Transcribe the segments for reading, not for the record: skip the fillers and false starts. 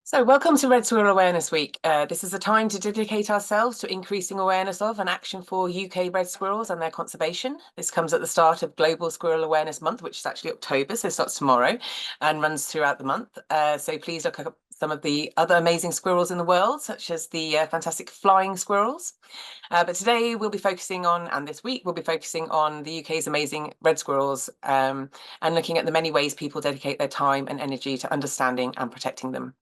So welcome to Red Squirrel Awareness Week. This is a time to dedicate ourselves to increasing awareness of and action for UK red squirrels and their conservation. This comes at the start of Global Squirrel Awareness Month, which is actually October, so it starts tomorrow and runs throughout the month. So please look up some of the other amazing squirrels in the world, such as the fantastic flying squirrels. But today we'll be focusing on, and this week we'll be focusing on the UK's amazing red squirrels and looking at the many ways people dedicate their time and energy to understanding and protecting them.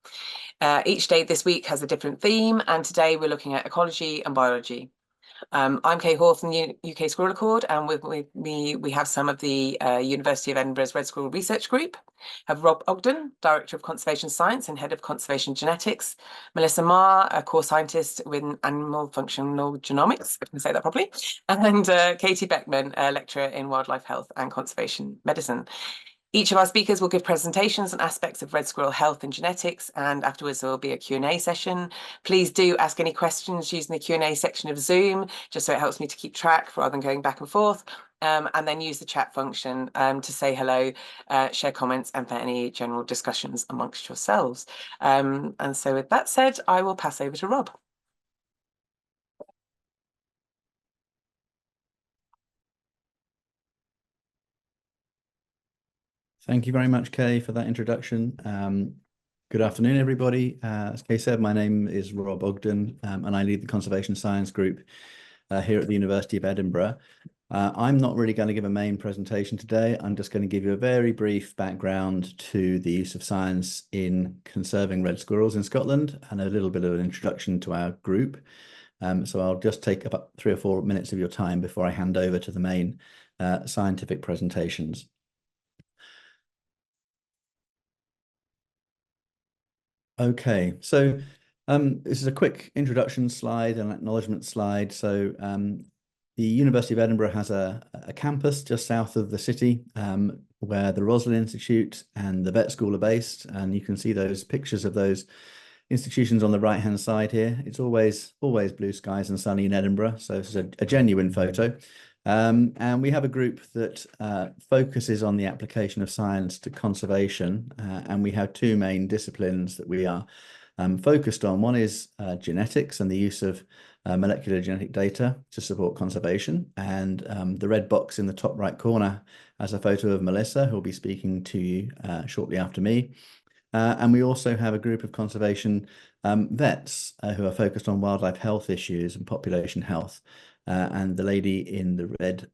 Each day this week has a different theme, and today we're looking at ecology and biology. I'm Kay Hall from the UK Squirrel Accord, and with me we have some of the University of Edinburgh's Red Squirrel Research Group. Have Rob Ogden, Director of Conservation Science and Head of Conservation Genetics, Melissa Marr, a core scientist with Animal Functional Genomics, if I can say that properly, and Katie Beckmann, a lecturer in Wildlife Health and Conservation Medicine. Each of our speakers will give presentations on aspects of red squirrel health and genetics, and afterwards there will be a Q&A session. Please do ask any questions using the Q&A section of Zoom, just so it helps me to keep track rather than going back and forth. And then use the chat function to say hello, share comments, and for any general discussions amongst yourselves. And so with that said, I will pass over to Rob. Thank you very much, Kay, for that introduction. Good afternoon, everybody. As Kay said, my name is Rob Ogden, and I lead the Conservation Science Group here at the University of Edinburgh. I'm not really going to give a main presentation today. I'm just going to give you a very brief background to the use of science in conserving red squirrels in Scotland and a little bit of an introduction to our group. So I'll just take about 3 or 4 minutes of your time before I hand over to the main scientific presentations. Okay, so this is a quick introduction slide and acknowledgement slide. So the University of Edinburgh has a campus just south of the city where the Roslin Institute and the vet school are based. And you can see those pictures of those institutions on the right-hand side here. It's always blue skies and sunny in Edinburgh. So this is a genuine photo. And we have a group that focuses on the application of science to conservation, and we have 2 main disciplines that we are focused on. One is genetics and the use of molecular genetic data to support conservation, and the red box in the top right corner has a photo of Melissa, who will be speaking to you shortly after me. And we also have a group of conservation vets who are focused on wildlife health issues and population health. And the lady in the red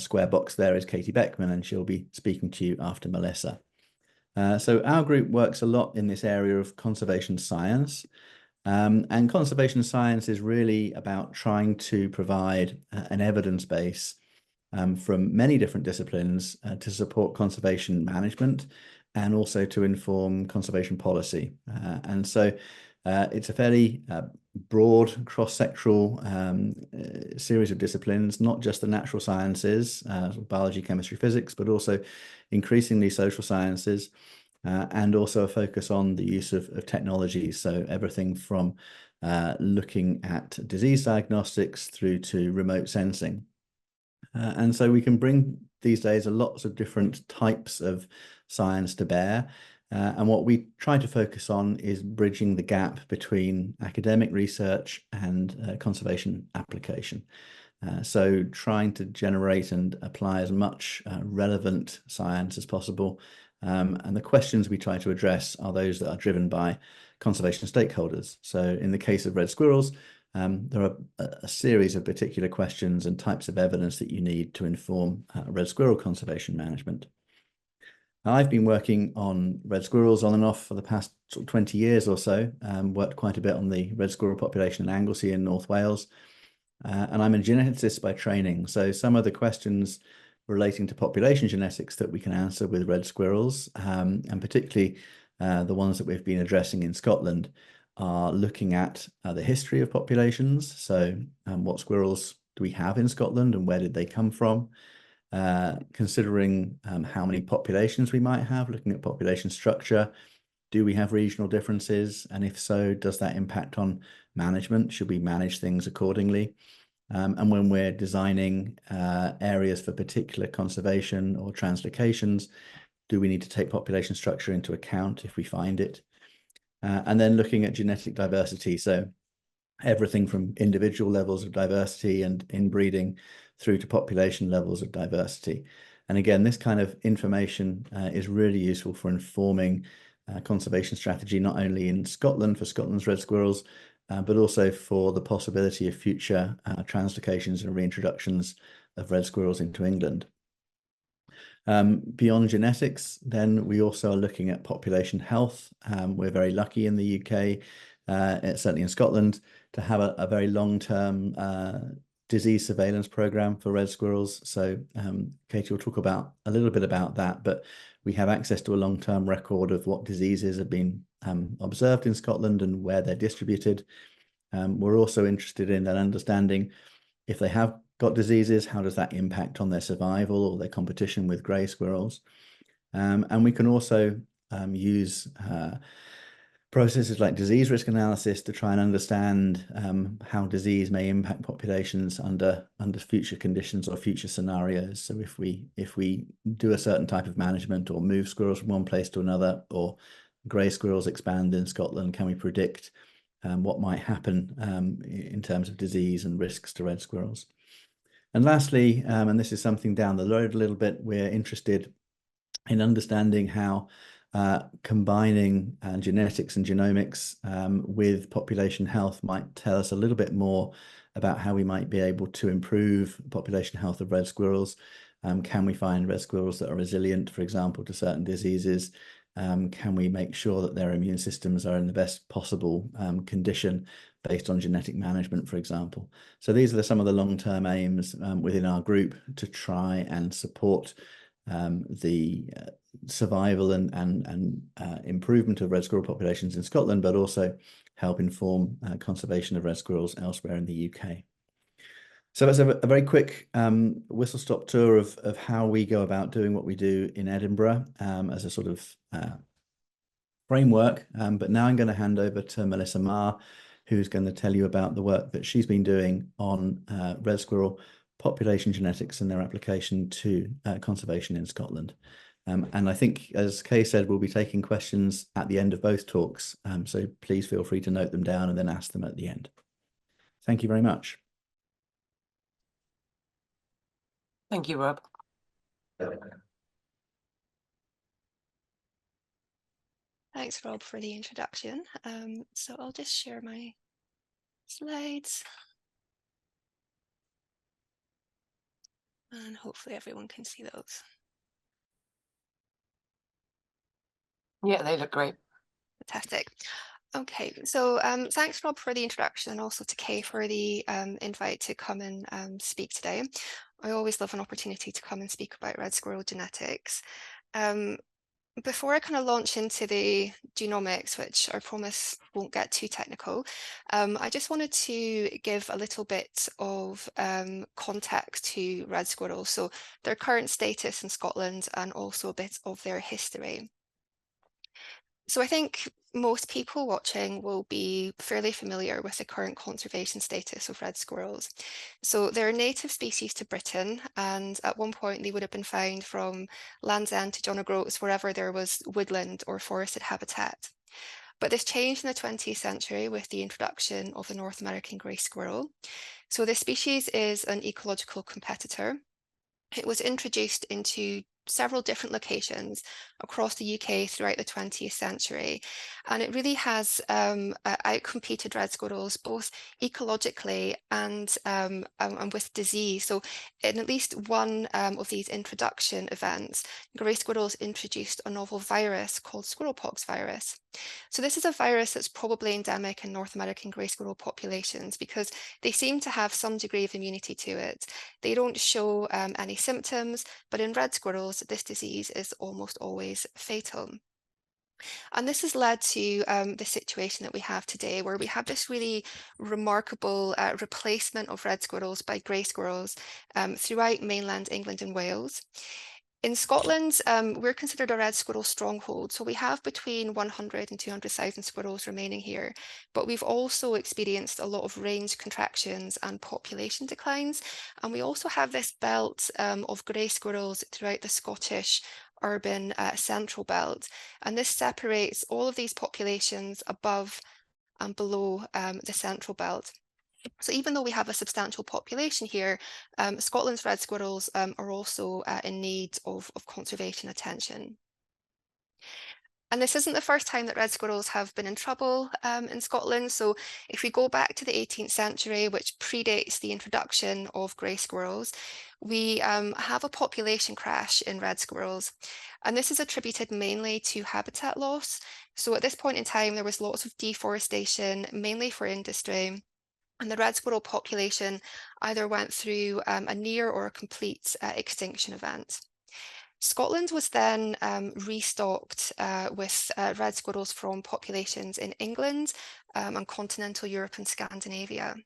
square box there is Katie Beckmann, and she'll be speaking to you after Melissa. So our group works a lot in this area of conservation science. And conservation science is really about trying to provide an evidence base from many different disciplines to support conservation management and also to inform conservation policy. And so it's a fairly broad cross-sectoral series of disciplines, not just the natural sciences, biology, chemistry, physics, but also increasingly social sciences, and also a focus on the use of technology. So everything from looking at disease diagnostics through to remote sensing. And so we can bring these days lots of different types of science to bear. And what we try to focus on is bridging the gap between academic research and conservation application. So trying to generate and apply as much relevant science as possible. And the questions we try to address are those that are driven by conservation stakeholders. So in the case of red squirrels, there are a series of particular questions and types of evidence that you need to inform red squirrel conservation management. I've been working on red squirrels on and off for the past 20 years or so, worked quite a bit on the red squirrel population in Anglesey in North Wales, and I'm a geneticist by training. So some of the questions relating to population genetics that we can answer with red squirrels, and particularly the ones that we've been addressing in Scotland, are looking at the history of populations. So what squirrels do we have in Scotland and where did they come from? Considering how many populations we might have, looking at population structure. Do we have regional differences? And if so, does that impact on management? Should we manage things accordingly? And when we're designing areas for particular conservation or translocations, do we need to take population structure into account if we find it? and then looking at genetic diversity. So everything from individual levels of diversity and inbreeding through to population levels of diversity. And again, this kind of information is really useful for informing conservation strategy, not only in Scotland for Scotland's red squirrels, but also for the possibility of future translocations and reintroductions of red squirrels into England. Beyond genetics, then we also are looking at population health. We're very lucky in the UK, certainly in Scotland, to have a very long-term disease surveillance program for red squirrels. So Katie will talk about a little bit about that, but we have access to a long-term record of what diseases have been observed in Scotland and where they're distributed. We're also interested in that understanding if they have got diseases, how does that impact on their survival or their competition with grey squirrels? And we can also use processes like disease risk analysis to try and understand how disease may impact populations under future conditions or future scenarios. So if we do a certain type of management or move squirrels from one place to another, or grey squirrels expand in Scotland, can we predict what might happen in terms of disease and risks to red squirrels? And lastly, and this is something down the road a little bit, we're interested in understanding how combining genetics and genomics with population health might tell us a little bit more about how we might be able to improve population health of red squirrels. Can we find red squirrels that are resilient, for example, to certain diseases? Can we make sure that their immune systems are in the best possible condition based on genetic management, for example? So these are some of the long-term aims within our group to try and support the survival and improvement of red squirrel populations in Scotland, but also help inform conservation of red squirrels elsewhere in the UK. So that's a very quick whistle-stop tour of how we go about doing what we do in Edinburgh as a sort of framework. But now I'm going to hand over to Melissa Marr, who's going to tell you about the work that she's been doing on red squirrel population genetics and their application to conservation in Scotland. And I think, as Kay said, we'll be taking questions at the end of both talks. So please feel free to note them down and then ask them at the end. Thank you very much. Thank you, Rob. Thanks, Rob, for the introduction. So I'll just share my slides. And hopefully everyone can see those. Yeah, they look great. Fantastic. Okay, so thanks, Rob, for the introduction, and also to Kay for the invite to come and speak today. I always love an opportunity to come and speak about red squirrel genetics. Before I kind of launch into the genomics, which I promise won't get too technical, I just wanted to give a little bit of context to red squirrels, so their current status in Scotland and also a bit of their history. So I think most people watching will be fairly familiar with the current conservation status of red squirrels. So they're a native species to Britain, and at one point they would have been found from Land's End to John O'Groats, wherever there was woodland or forested habitat. But this changed in the 20th century with the introduction of the North American grey squirrel. So this species is an ecological competitor. It was introduced into several different locations across the UK throughout the 20th century, and it really has outcompeted red squirrels both ecologically and with disease. So in at least one of these introduction events, grey squirrels introduced a novel virus called squirrelpox virus. So this is a virus that's probably endemic in North American grey squirrel populations because they seem to have some degree of immunity to it. They don't show any symptoms, but in red squirrels, this disease is almost always fatal. And this has led to the situation that we have today, where we have this really remarkable replacement of red squirrels by grey squirrels throughout mainland England and Wales. In Scotland, we're considered a red squirrel stronghold, so we have between 100 and 200,000 squirrels remaining here, but we've also experienced a lot of range contractions and population declines, and we also have this belt of grey squirrels throughout the Scottish urban central belt, and this separates all of these populations above and below the central belt. So even though we have a substantial population here, Scotland's red squirrels are also in need of conservation attention. And this isn't the first time that red squirrels have been in trouble in Scotland. So if we go back to the 18th century, which predates the introduction of grey squirrels, we have a population crash in red squirrels. And this is attributed mainly to habitat loss. So at this point in time, there was lots of deforestation, mainly for industry. And the red squirrel population either went through a near or a complete extinction event. Scotland was then restocked with red squirrels from populations in England and continental Europe and Scandinavia.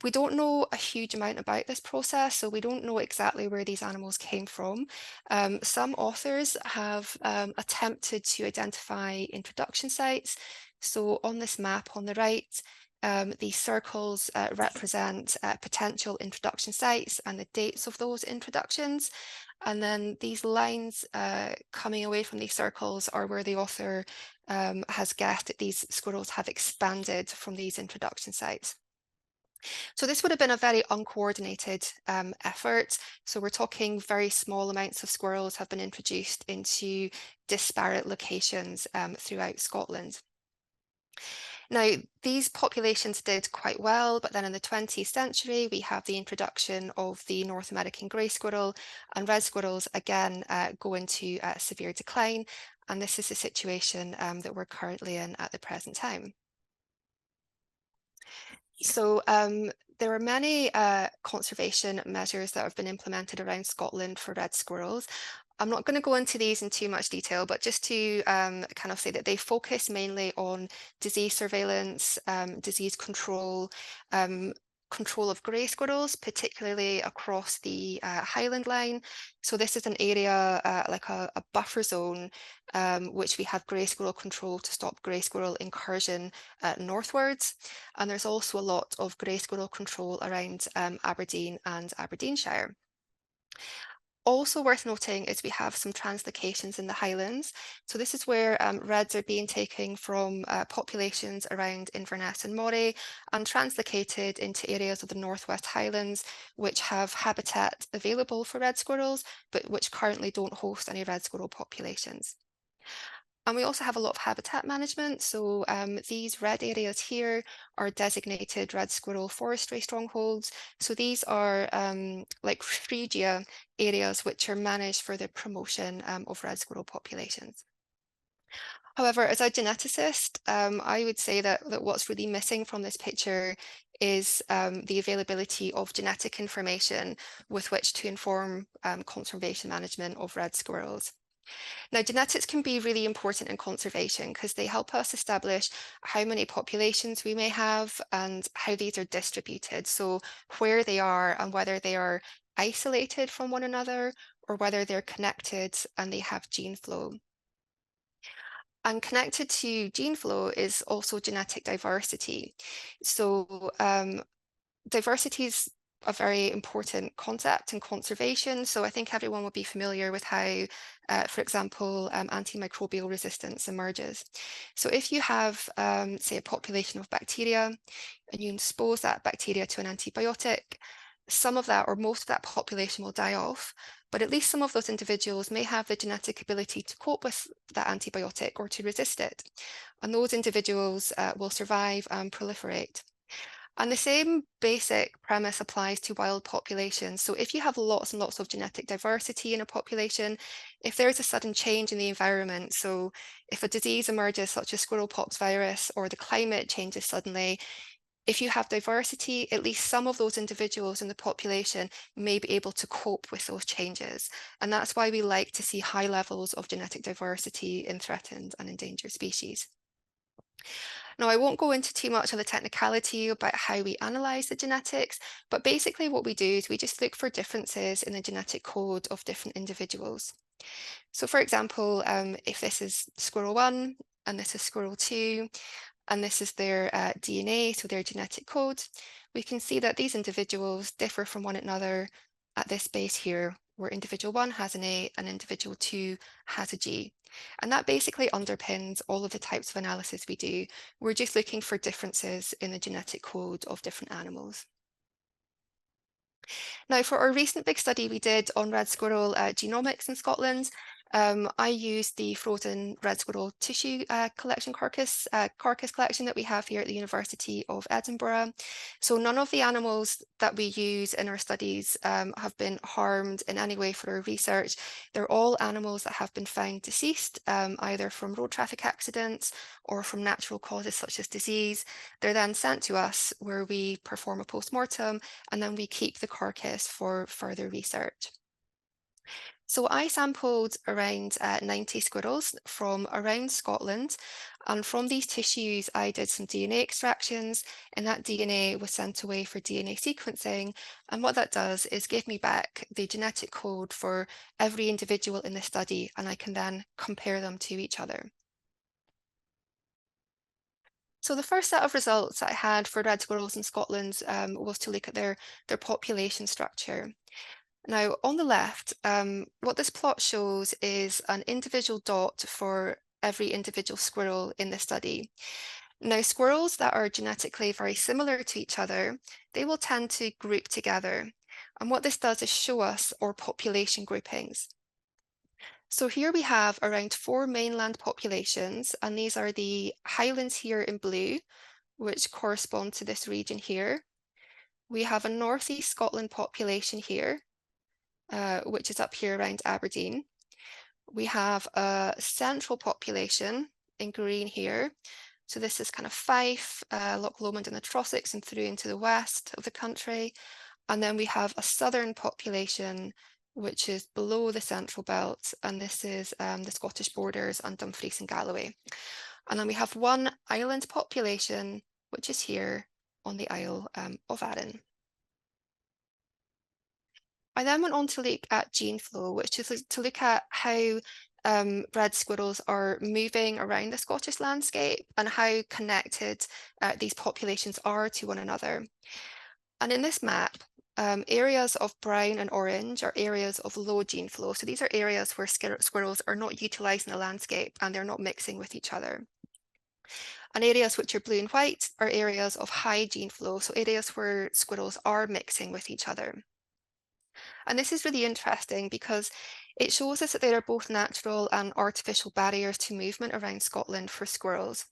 We don't know a huge amount about this process, so we don't know exactly where these animals came from. Some authors have attempted to identify introduction sites. So on this map on the right, these circles represent potential introduction sites and the dates of those introductions. And then these lines coming away from these circles are where the author has guessed that these squirrels have expanded from these introduction sites. So this would have been a very uncoordinated effort. So we're talking very small amounts of squirrels have been introduced into disparate locations throughout Scotland. Now, these populations did quite well, but then in the 20th century, we have the introduction of the North American grey squirrel, and red squirrels again go into severe decline. And this is the situation that we're currently in at the present time. So there are many conservation measures that have been implemented around Scotland for red squirrels. I'm not going to go into these in too much detail, but just to kind of say that they focus mainly on disease surveillance, disease control, control of grey squirrels, particularly across the Highland line. So this is an area like a buffer zone, which we have grey squirrel control to stop grey squirrel incursion northwards. And there's also a lot of grey squirrel control around Aberdeen and Aberdeenshire. Also worth noting is we have some translocations in the Highlands. So this is where reds are being taken from populations around Inverness and Moray and translocated into areas of the Northwest Highlands, which have habitat available for red squirrels, but which currently don't host any red squirrel populations. And we also have a lot of habitat management. So these red areas here are designated red squirrel forestry strongholds. So these are like refugia areas which are managed for the promotion of red squirrel populations. However, as a geneticist, I would say that what's really missing from this picture is the availability of genetic information with which to inform conservation management of red squirrels. Now, genetics can be really important in conservation because they help us establish how many populations we may have and how these are distributed. So where they are and whether they are isolated from one another or whether they're connected and they have gene flow. And connected to gene flow is also genetic diversity. So diversity is a very important concept in conservation. So I think everyone will be familiar with how, for example, antimicrobial resistance emerges. So if you have, say, a population of bacteria and you expose that bacteria to an antibiotic, some of that or most of that population will die off, but at least some of those individuals may have the genetic ability to cope with that antibiotic or to resist it. And those individuals will survive and proliferate. And the same basic premise applies to wild populations. So if you have lots and lots of genetic diversity in a population, if there is a sudden change in the environment, so if a disease emerges such as squirrel pox virus or the climate changes suddenly, if you have diversity, at least some of those individuals in the population may be able to cope with those changes. And that's why we like to see high levels of genetic diversity in threatened and endangered species. Now, I won't go into too much of the technicality about how we analyze the genetics, but basically what we do is we just look for differences in the genetic code of different individuals. So for example, if this is squirrel 1 and this is squirrel 2, and this is their DNA, so their genetic code, we can see that these individuals differ from one another at this base here, where individual 1 has an A and individual 2 has a G. And that basically underpins all of the types of analysis we do. We're just looking for differences in the genetic code of different animals. Now, for our recent big study we did on red squirrel genomics in Scotland, I used the frozen red squirrel tissue collection carcass collection that we have here at the University of Edinburgh. So none of the animals that we use in our studies have been harmed in any way for our research. They're all animals that have been found deceased, either from road traffic accidents or from natural causes such as disease. They're then sent to us where we perform a post-mortem, and then we keep the carcass for further research. So I sampled around 90 squirrels from around Scotland, and from these tissues I did some DNA extractions, and that DNA was sent away for DNA sequencing. And what that does is give me back the genetic code for every individual in the study, and I can then compare them to each other. So the first set of results I had for red squirrels in Scotland was to look at their population structure. Now, on the left, what this plot shows is an individual dot for every individual squirrel in the study. Now, squirrels that are genetically very similar to each other, they will tend to group together. And what this does is show us our population groupings. So here we have around 4 mainland populations, and these are the highlands here in blue, which correspond to this region here. We have a northeast Scotland population here, which is up here around Aberdeen. We have a central population in green here. So this is kind of Fife, Loch Lomond and the Trossachs and through into the west of the country. And then we have a southern population, which is below the central belt. And this is the Scottish borders and Dumfries and Galloway. And then we have one island population, which is here on the Isle of Arran. I then went on to look at gene flow, which is to look at how red squirrels are moving around the Scottish landscape and how connected these populations are to one another. And in this map, areas of brown and orange are areas of low gene flow. So these are areas where squirrels are not utilising the landscape and they're not mixing with each other. And areas which are blue and white are areas of high gene flow, so areas where squirrels are mixing with each other. And this is really interesting because it shows us that there are both natural and artificial barriers to movement around Scotland for squirrels.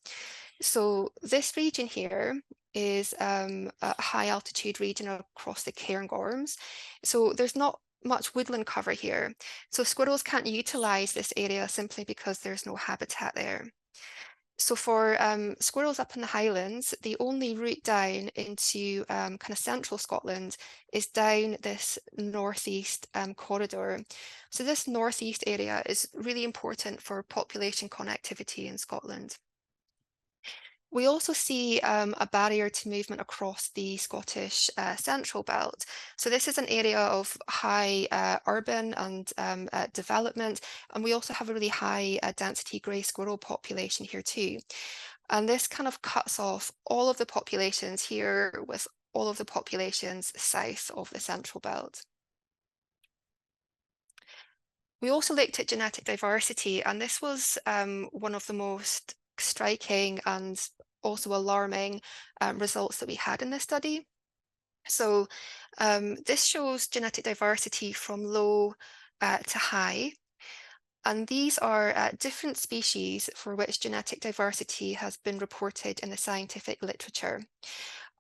So this region here is a high altitude region across the Cairngorms. So there's not much woodland cover here. So squirrels can't utilise this area simply because there's no habitat there. So for squirrels up in the Highlands, the only route down into kind of central Scotland is down this northeast corridor. So this northeast area is really important for population connectivity in Scotland. We also see a barrier to movement across the Scottish central belt. So this is an area of high urban and development, and we also have a really high density grey squirrel population here too. And this kind of cuts off all of the populations here with all of the populations south of the central belt. We also looked at genetic diversity, and this was one of the most striking and also alarming results that we had in this study. So this shows genetic diversity from low to high. And these are different species for which genetic diversity has been reported in the scientific literature.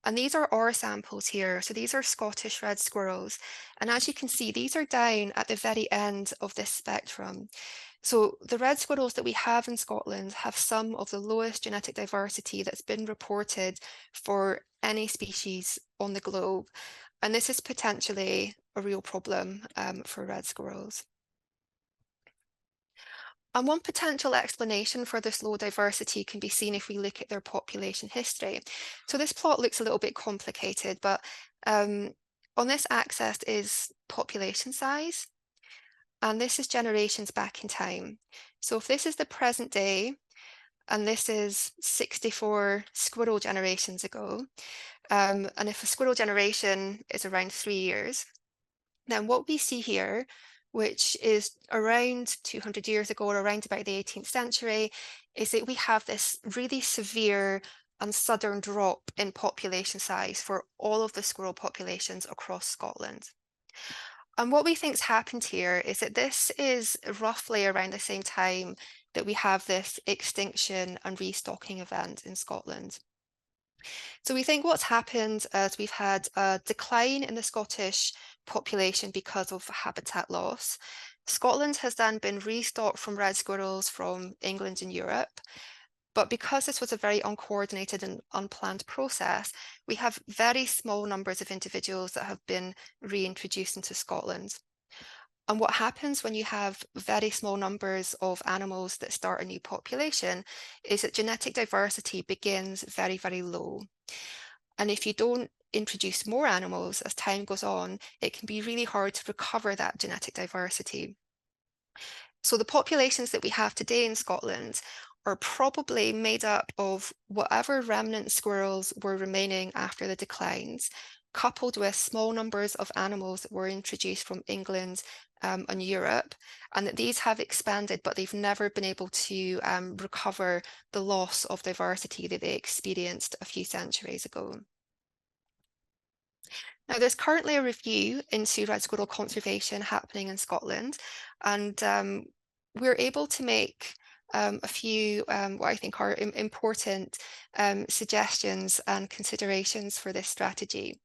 And these are our samples here. So these are Scottish red squirrels. And as you can see, these are down at the very end of this spectrum. So the red squirrels that we have in Scotland have some of the lowest genetic diversity that's been reported for any species on the globe. And this is potentially a real problem for red squirrels. And one potential explanation for this low diversity can be seen if we look at their population history. So this plot looks a little bit complicated, but on this axis is population size, and this is generations back in time. So if this is the present day, and this is 64 squirrel generations ago, and if a squirrel generation is around 3 years, then what we see here which is around 200 years ago, or around about the 18th century, is that we have this really severe and sudden drop in population size for all of the squirrel populations across Scotland. And what we think's happened here is that this is roughly around the same time that we have this extinction and restocking event in Scotland. So we think what's happened is we've had a decline in the Scottish population because of habitat loss. Scotland has then been restocked from red squirrels from England and Europe. But because this was a very uncoordinated and unplanned process, we have very small numbers of individuals that have been reintroduced into Scotland. And what happens when you have very small numbers of animals that start a new population is that genetic diversity begins very, very low. And if you don't introduce more animals as time goes on, it can be really hard to recover that genetic diversity. So the populations that we have today in Scotland are probably made up of whatever remnant squirrels were remaining after the declines, coupled with small numbers of animals that were introduced from England and Europe, and that these have expanded, but they've never been able to recover the loss of diversity that they experienced a few centuries ago. Now, there's currently a review into red squirrel conservation happening in Scotland, and we're able to make a few what I think are important suggestions and considerations for this strategy.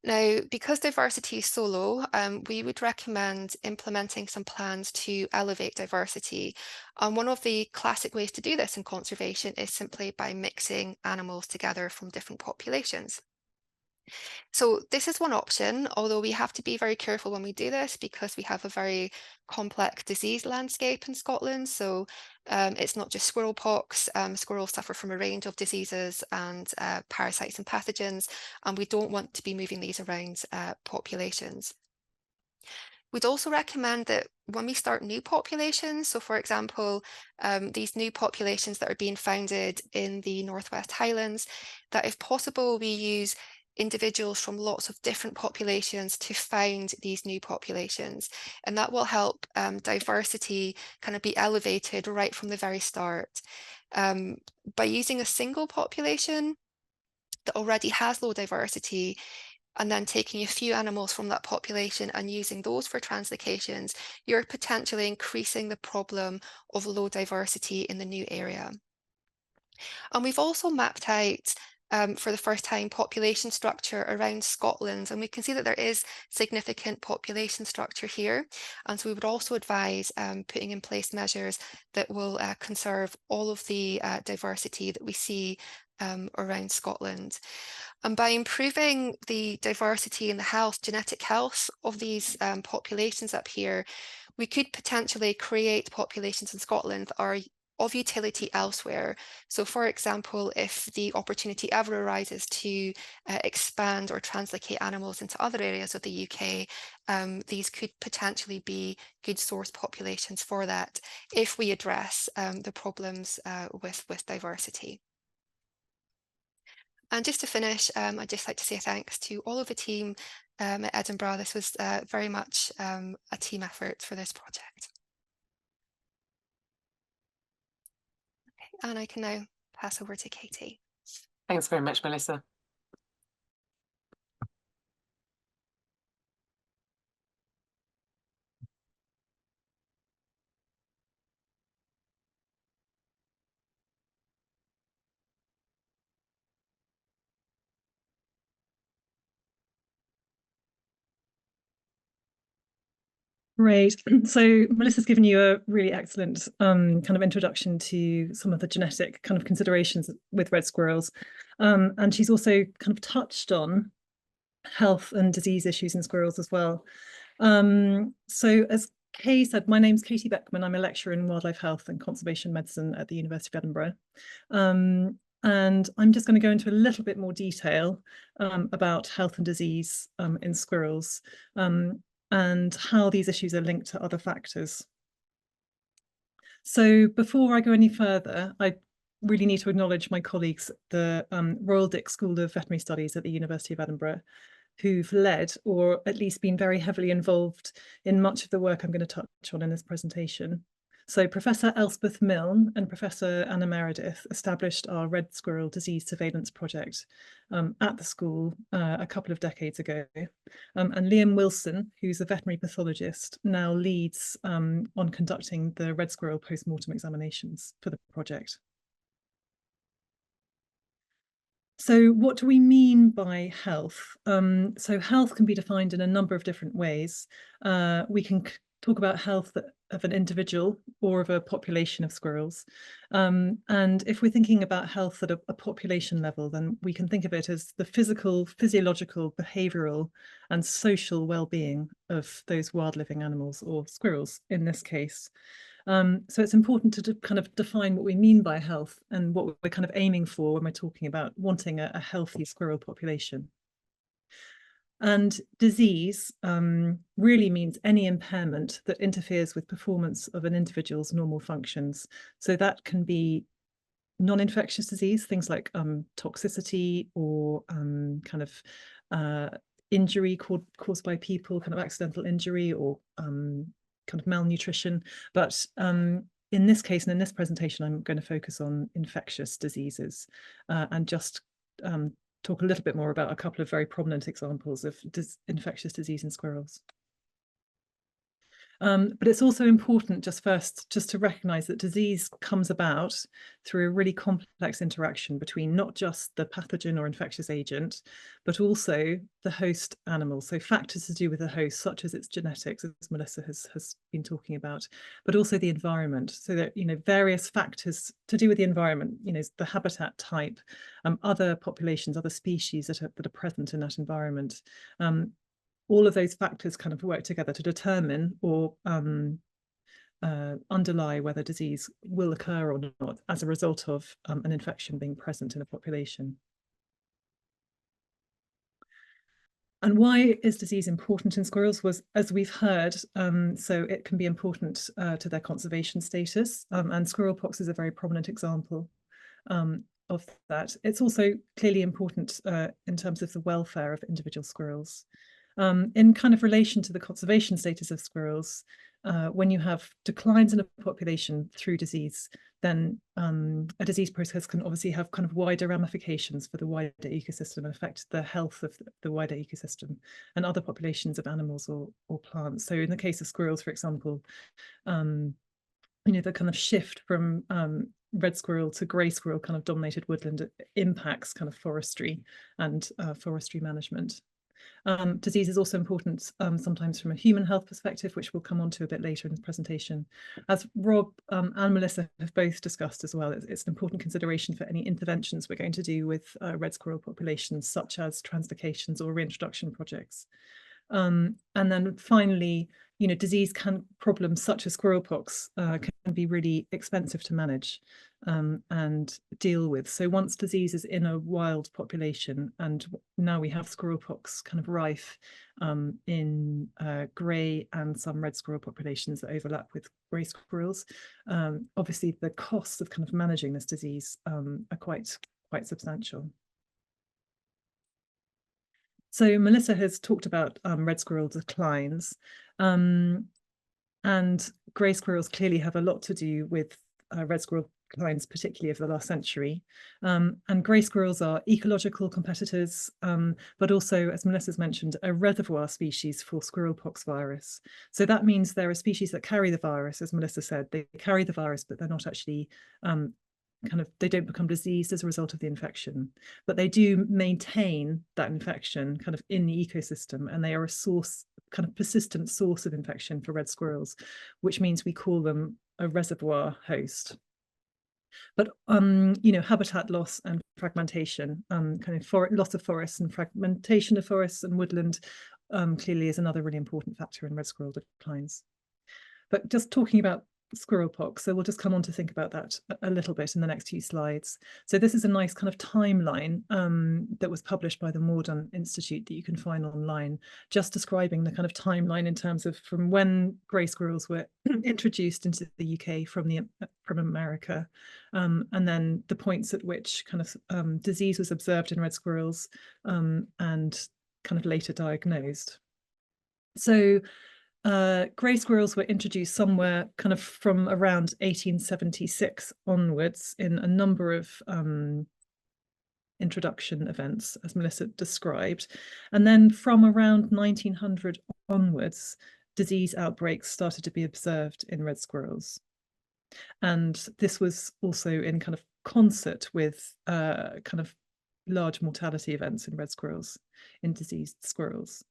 Now, because diversity is so low, we would recommend implementing some plans to elevate diversity. And one of the classic ways to do this in conservation is simply by mixing animals together from different populations. So this is one option, although we have to be very careful when we do this because we have a very complex disease landscape in Scotland. So it's not just squirrel pox. Squirrels suffer from a range of diseases and parasites and pathogens, and we don't want to be moving these around populations. We'd also recommend that when we start new populations, so for example, these new populations that are being founded in the Northwest Highlands, that if possible, we use individuals from lots of different populations to found these new populations. And that will help diversity kind of be elevated right from the very start. By using a single population that already has low diversity, and then taking a few animals from that population and using those for translocations, you're potentially increasing the problem of low diversity in the new area. And we've also mapped out for the first time population structure around Scotland, and we can see that there is significant population structure here. And so we would also advise putting in place measures that will conserve all of the diversity that we see around Scotland. And by improving the diversity and the health, genetic health of these populations up here, we could potentially create populations in Scotland that are of utility elsewhere. So for example, if the opportunity ever arises to expand or translocate animals into other areas of the UK, these could potentially be good source populations for that if we address the problems with diversity. And just to finish, I'd just like to say thanks to all of the team at Edinburgh. This was very much a team effort for this project. Okay, and I can now pass over to Katie. Thanks very much, Melissa. Great. So Melissa's given you a really excellent kind of introduction to some of the genetic kind of considerations with red squirrels. And she's also kind of touched on health and disease issues in squirrels as well. So as Kay said, my name's Katie Beckmann. I'm a lecturer in wildlife health and conservation medicine at the University of Edinburgh. And I'm just going to go into a little bit more detail about health and disease in squirrels. And how these issues are linked to other factors. So before I go any further, I really need to acknowledge my colleagues at the Royal Dick School of Veterinary Studies at the University of Edinburgh. who've led or at least been very heavily involved in much of the work I'm going to touch on in this presentation. So Professor Elspeth Milne and Professor Anna Meredith established our red squirrel disease surveillance project at the school a couple of decades ago. And Liam Wilson, who's a veterinary pathologist, now leads on conducting the red squirrel post-mortem examinations for the project. So what do we mean by health? So health can be defined in a number of different ways. We can talk about health of an individual or of a population of squirrels. And if we're thinking about health at a population level, then we can think of it as the physical, physiological, behavioral, and social well-being of those wild living animals, or squirrels in this case. So it's important to kind of define what we mean by health and what we're kind of aiming for when we're talking about wanting a healthy squirrel population. And disease really means any impairment that interferes with performance of an individual's normal functions. So that can be non-infectious disease, things like toxicity or kind of injury caused by people, kind of accidental injury, or kind of malnutrition. But in this case and in this presentation, I'm going to focus on infectious diseases and just talk a little bit more about a couple of very prominent examples of infectious disease in squirrels. But it's also important just to recognise that disease comes about through a really complex interaction between not just the pathogen or infectious agent, but also the host animal. So factors to do with the host, such as its genetics, as Melissa has been talking about, but also the environment. So that, you know, various factors to do with the environment, you know, the habitat type, other populations, other species that are present in that environment. All of those factors kind of work together to determine or underlie whether disease will occur or not as a result of an infection being present in a population. And why is disease important in squirrels? Was, as we've heard, so it can be important to their conservation status, and squirrel pox is a very prominent example of that. It's also clearly important in terms of the welfare of individual squirrels. In kind of relation to the conservation status of squirrels, when you have declines in a population through disease, then a disease process can obviously have kind of wider ramifications for the wider ecosystem and affect the health of the wider ecosystem and other populations of animals or plants. So in the case of squirrels, for example, you know, the kind of shift from red squirrel to grey squirrel kind of dominated woodland impacts kind of forestry and forestry management. Disease is also important sometimes from a human health perspective, which we'll come on to a bit later in the presentation. As Rob and Melissa have both discussed as well, it's an important consideration for any interventions we're going to do with red squirrel populations, such as translocations or reintroduction projects. And then finally, you know, disease problems such as squirrel pox can be really expensive to manage and deal with. So once disease is in a wild population, and now we have squirrel pox kind of rife in grey and some red squirrel populations that overlap with grey squirrels, obviously the costs of kind of managing this disease are quite substantial. So Melissa has talked about red squirrel declines, and grey squirrels clearly have a lot to do with red squirrel declines, particularly over the last century. And grey squirrels are ecological competitors, but also, as Melissa's mentioned, a reservoir species for squirrel pox virus. So that means there are species that carry the virus, as Melissa said, they carry the virus, but they're not actually they don't become diseased as a result of the infection, but they do maintain that infection kind of in the ecosystem, and they are a source, kind of persistent source of infection for red squirrels, which means we call them a reservoir host. But you know, habitat loss and fragmentation, kind of loss of forests and fragmentation of forests and woodland clearly is another really important factor in red squirrel declines. But just talking about squirrel pox, so we'll just come on to think about that a little bit in the next few slides. So this is a nice kind of timeline that was published by the Morden Institute that you can find online, just describing the kind of timeline in terms of from when grey squirrels were introduced into the UK from America, and then the points at which kind of disease was observed in red squirrels, and kind of later diagnosed. So grey squirrels were introduced somewhere kind of from around 1876 onwards in a number of introduction events, as Melissa described. And then from around 1900 onwards, disease outbreaks started to be observed in red squirrels. And this was also in kind of concert with kind of large mortality events in red squirrels, in diseased squirrels.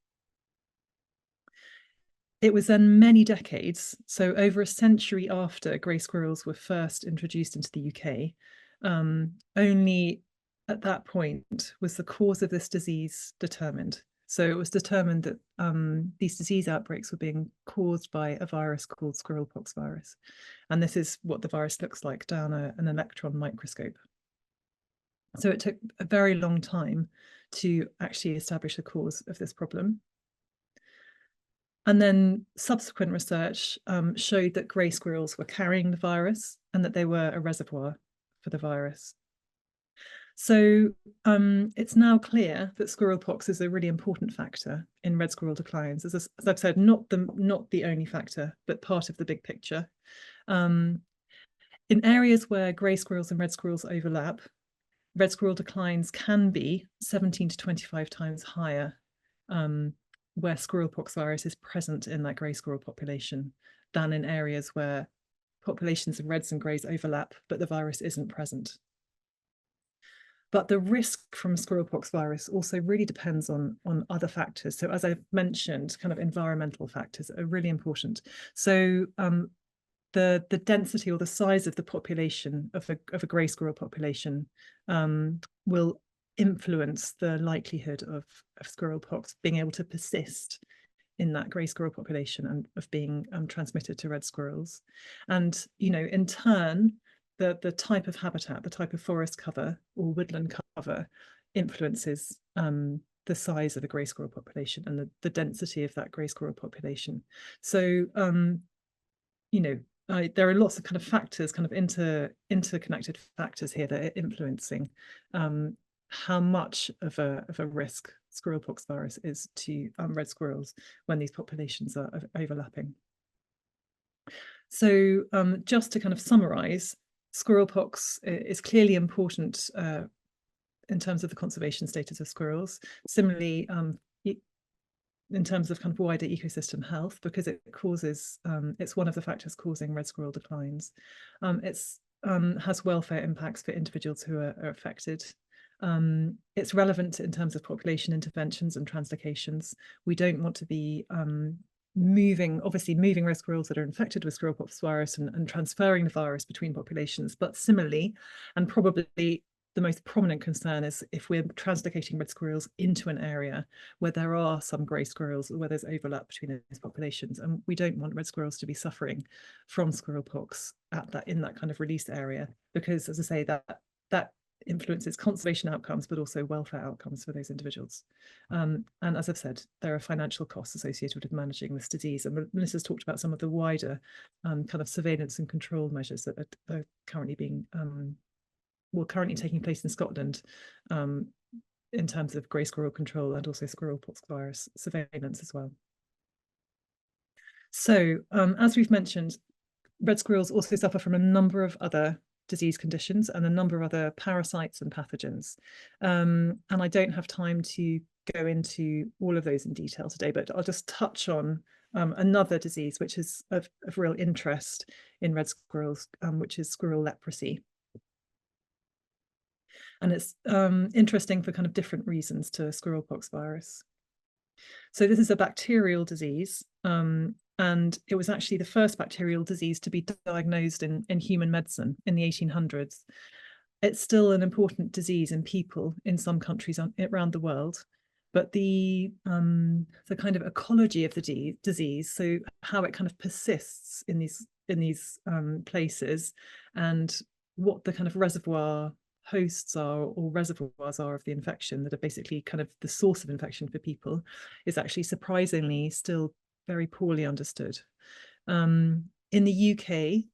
It was then many decades, so over a century after grey squirrels were first introduced into the UK, only at that point was the cause of this disease determined. So it was determined that these disease outbreaks were being caused by a virus called squirrelpox virus. And this is what the virus looks like down an electron microscope. So it took a very long time to actually establish the cause of this problem. And then subsequent research showed that grey squirrels were carrying the virus and that they were a reservoir for the virus. So it's now clear that squirrelpox is a really important factor in red squirrel declines. As I've said, not the only factor, but part of the big picture. In areas where grey squirrels and red squirrels overlap, red squirrel declines can be 17 to 25 times higher where squirrelpox virus is present in that grey squirrel population than in areas where populations of reds and greys overlap, but the virus isn't present. But the risk from squirrelpox virus also really depends on other factors. So as I've mentioned, kind of environmental factors are really important. So the density or the size of the population of a grey squirrel population will influence the likelihood of squirrelpox being able to persist in that grey squirrel population and of being transmitted to red squirrels. And, you know, in turn, the type of habitat, the type of forest cover or woodland cover influences the size of the grey squirrel population and the density of that grey squirrel population. So, you know, there are lots of kind of factors, kind of interconnected factors here that are influencing how much of a risk squirrelpox virus is to red squirrels when these populations are overlapping. So just to kind of summarize, squirrelpox is clearly important in terms of the conservation status of squirrels. Similarly, in terms of kind of wider ecosystem health, because it causes, it's one of the factors causing red squirrel declines. It's has welfare impacts for individuals who are affected. It's relevant in terms of population interventions and translocations. We don't want to be moving red squirrels that are infected with squirrelpox virus and transferring the virus between populations. But similarly, and probably the most prominent concern is if we're translocating red squirrels into an area where there are some grey squirrels or where there's overlap between those populations. And we don't want red squirrels to be suffering from squirrelpox in that kind of release area, because, as I say, that influences conservation outcomes, but also welfare outcomes for those individuals. And as I've said, there are financial costs associated with managing this disease. And Melissa's talked about some of the wider kind of surveillance and control measures that are currently being currently taking place in Scotland in terms of grey squirrel control and also squirrelpox virus surveillance as well. So as we've mentioned, red squirrels also suffer from a number of other disease conditions and a number of other parasites and pathogens. And I don't have time to go into all of those in detail today, but I'll just touch on another disease which is of real interest in red squirrels, which is squirrel leprosy. And it's interesting for kind of different reasons to squirrelpox virus. So this is a bacterial disease, and it was actually the first bacterial disease to be diagnosed in human medicine in the 1800s. It's still an important disease in people in some countries around the world, but the kind of ecology of the disease, so how it kind of persists in these places, and what the kind of reservoir hosts are or reservoirs are of the infection that are basically kind of the source of infection for people, is actually surprisingly still very poorly understood. In the UK,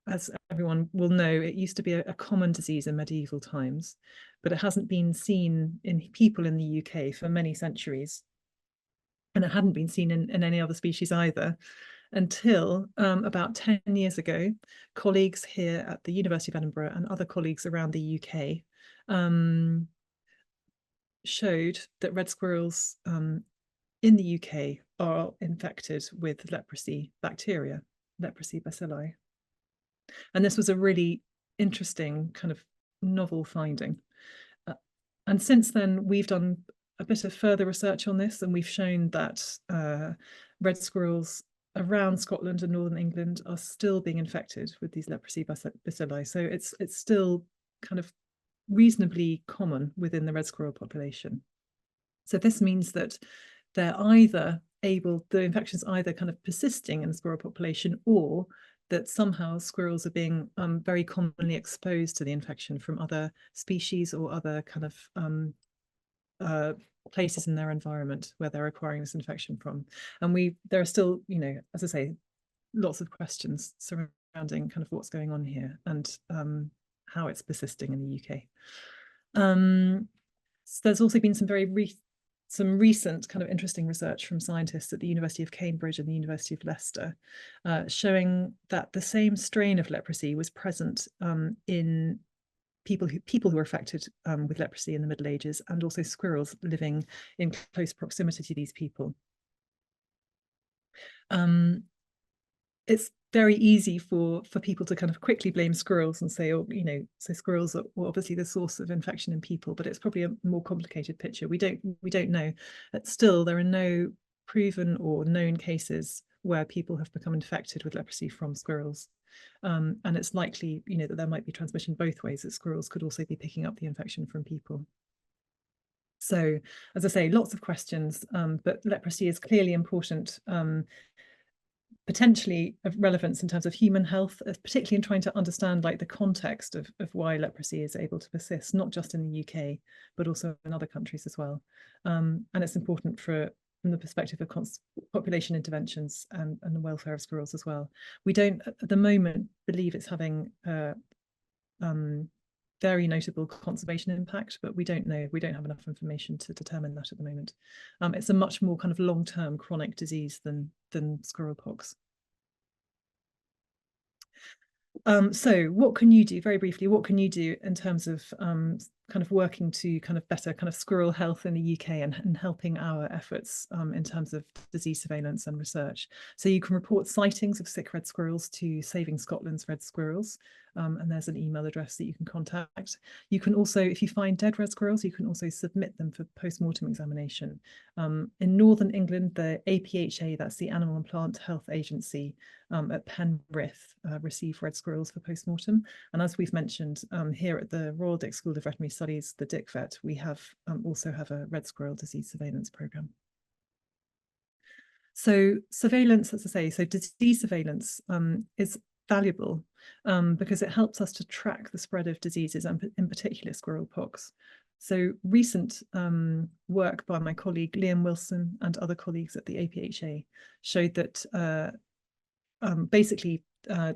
as everyone will know, it used to be a common disease in medieval times, but it hasn't been seen in people in the UK for many centuries. And it hadn't been seen in any other species either until about 10 years ago. Colleagues here at the University of Edinburgh and other colleagues around the UK showed that red squirrels in the UK are infected with leprosy bacteria, leprosy bacilli. And this was a really interesting kind of novel finding. And since then, we've done a bit of further research on this, and we've shown that red squirrels around Scotland and Northern England are still being infected with these leprosy bacilli. So it's still kind of reasonably common within the red squirrel population. So this means that they're either the infection's either kind of persisting in the squirrel population, or that somehow squirrels are being very commonly exposed to the infection from other species or other kind of places in their environment where they're acquiring this infection from. And there are still, as I say, lots of questions surrounding kind of what's going on here and how it's persisting in the UK. So there's also been some recent kind of interesting research from scientists at the University of Cambridge and the University of Leicester, showing that the same strain of leprosy was present in people who were affected with leprosy in the Middle Ages, and also squirrels living in close proximity to these people. It's very easy for people to kind of quickly blame squirrels and say, oh, so squirrels are obviously the source of infection in people, but it's probably a more complicated picture. We don't know. But still, there are no proven or known cases where people have become infected with leprosy from squirrels. And it's likely, that there might be transmission both ways, that squirrels could also be picking up the infection from people. So, as I say, lots of questions, but leprosy is clearly important, potentially of relevance in terms of human health, particularly in trying to understand the context of why leprosy is able to persist, not just in the UK, but also in other countries as well. And it's important from the perspective of population interventions and the welfare of squirrels as well. We don't, at the moment, believe it's having very notable conservation impact, but we don't know. We don't have enough information to determine that at the moment. It's a much more kind of long-term chronic disease than squirrel pox. So what can you do, very briefly, what can you do in terms of kind of working to kind of better kind of squirrel health in the UK and helping our efforts in terms of disease surveillance and research? So you can report sightings of sick red squirrels to Saving Scotland's Red Squirrels, and there's an email address that you can contact. You can also, if you find dead red squirrels, you can also submit them for post-mortem examination. In Northern England, the APHA, that's the Animal and Plant Health Agency at Penrith, receive red squirrels for post-mortem. And as we've mentioned, here at the Royal Dick School of Veterinary Studies, the DICVET, we also have a red squirrel disease surveillance programme. So surveillance, as I say, so disease surveillance is valuable because it helps us to track the spread of diseases, and in particular squirrel pox. So recent work by my colleague Liam Wilson and other colleagues at the APHA showed that basically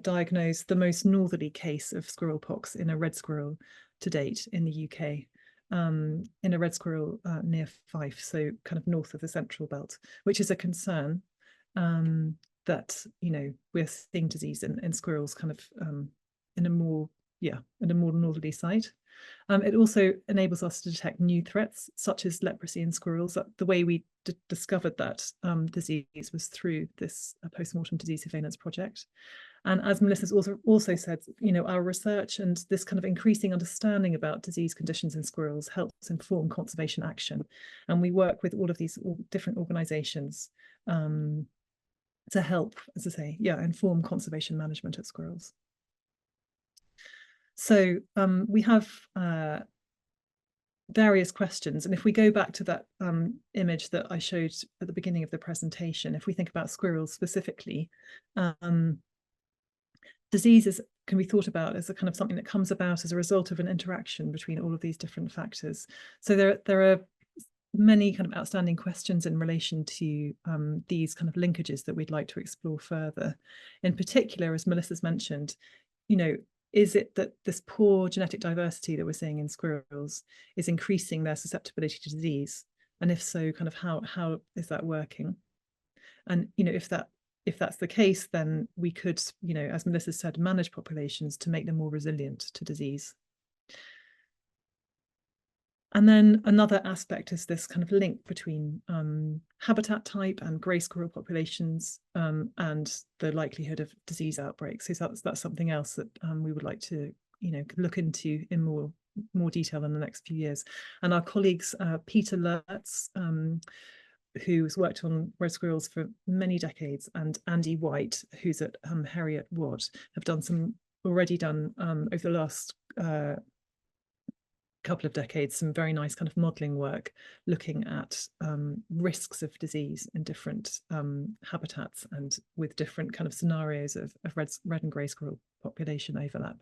diagnosed the most northerly case of squirrel pox in a red squirrel to date in the UK, in a red squirrel near Fife, so kind of north of the Central Belt, which is a concern that we're seeing disease in squirrels kind of in a more northerly site. It also enables us to detect new threats such as leprosy in squirrels. The way we discovered that disease was through this post-mortem disease surveillance project. And as Melissa's also said, our research and this kind of increasing understanding about disease conditions in squirrels helps inform conservation action. And we work with all of these different organisations to help, as I say, inform conservation management of squirrels. So we have various questions. And if we go back to that image that I showed at the beginning of the presentation, if we think about squirrels specifically, diseases can be thought about as a kind of something that comes about as a result of an interaction between all of these different factors. So there are many kind of outstanding questions in relation to these kind of linkages that we'd like to explore further. In particular, as Melissa's mentioned, you know, is it that this poor genetic diversity that we're seeing in squirrels is increasing their susceptibility to disease? And if so, kind of how is that working? And, you know, if that's the case, then we could, you know, as Melissa said, manage populations to make them more resilient to disease. And then another aspect is this kind of link between habitat type and grey squirrel populations and the likelihood of disease outbreaks. So that's something else that we would like to, you know, look into in more detail in the next few years. And our colleagues, Peter Lertz, who's worked on red squirrels for many decades, and Andy White, who's at Heriot Watt, have already done over the last couple of decades some very nice kind of modelling work looking at risks of disease in different habitats and with different kind of scenarios of red and grey squirrel population overlap,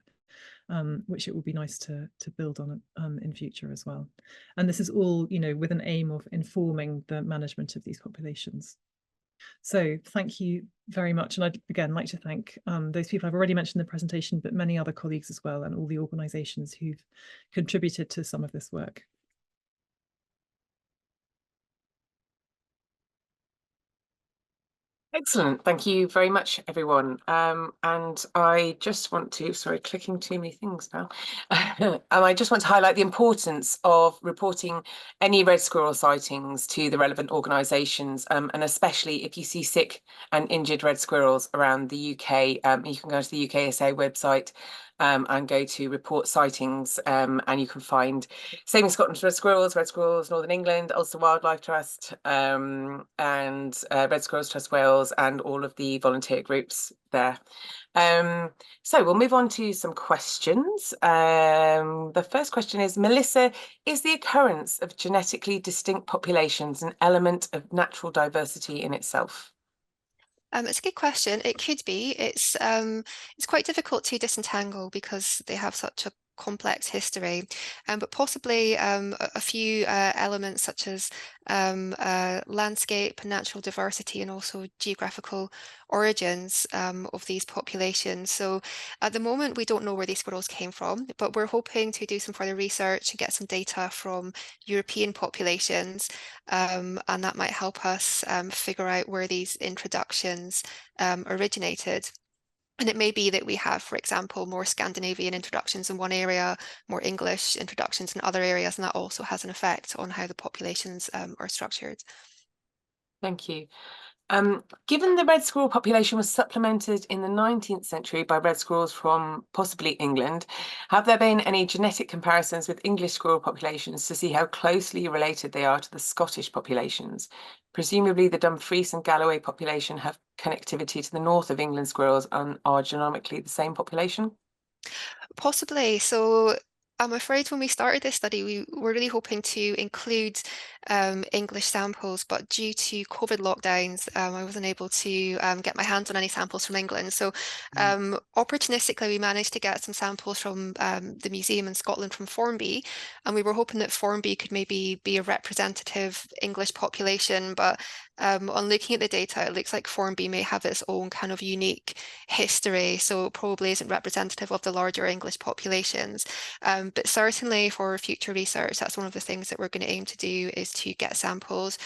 which it would be nice to build on in future as well. And this is all, you know, with an aim of informing the management of these populations. So thank you very much. And I'd again like to thank those people I've already mentioned in the presentation, but many other colleagues as well, and all the organisations who've contributed to some of this work. Excellent. Thank you very much, everyone. And I just want to, sorry, clicking too many things now. And I just want to highlight the importance of reporting any red squirrel sightings to the relevant organisations, and especially if you see sick and injured red squirrels around the UK, you can go to the UKSA website and go to report sightings, and you can find Saving Scotland's Red Squirrels, Northern England, Ulster Wildlife Trust, and Red Squirrels Trust Wales, and all of the volunteer groups there. So we'll move on to some questions. The first question is, Melissa, is the occurrence of genetically distinct populations an element of natural diversity in itself? It's a good question. It could be. It's quite difficult to disentangle because they have such a complex history, but possibly a few elements such as landscape, natural diversity, and also geographical origins of these populations. So at the moment, we don't know where these squirrels came from, but we're hoping to do some further research and get some data from European populations, and that might help us figure out where these introductions originated. And it may be that we have, for example, more Scandinavian introductions in one area, more English introductions in other areas, and that also has an effect on how the populations are structured. Thank you. Given the red squirrel population was supplemented in the 19th century by red squirrels from possibly England, have there been any genetic comparisons with English squirrel populations to see how closely related they are to the Scottish populations? Presumably the Dumfries and Galloway population have connectivity to the north of England squirrels and are genomically the same population? Possibly. So I'm afraid when we started this study, we were really hoping to include English samples, but due to COVID lockdowns, I wasn't able to get my hands on any samples from England. So opportunistically, we managed to get some samples from the museum in Scotland from Formby, and we were hoping that Formby could maybe be a representative English population, but on looking at the data, it looks like Formby may have its own kind of unique history, so it probably isn't representative of the larger English populations. But certainly for future research, that's one of the things that we're going to aim to do, is to get samples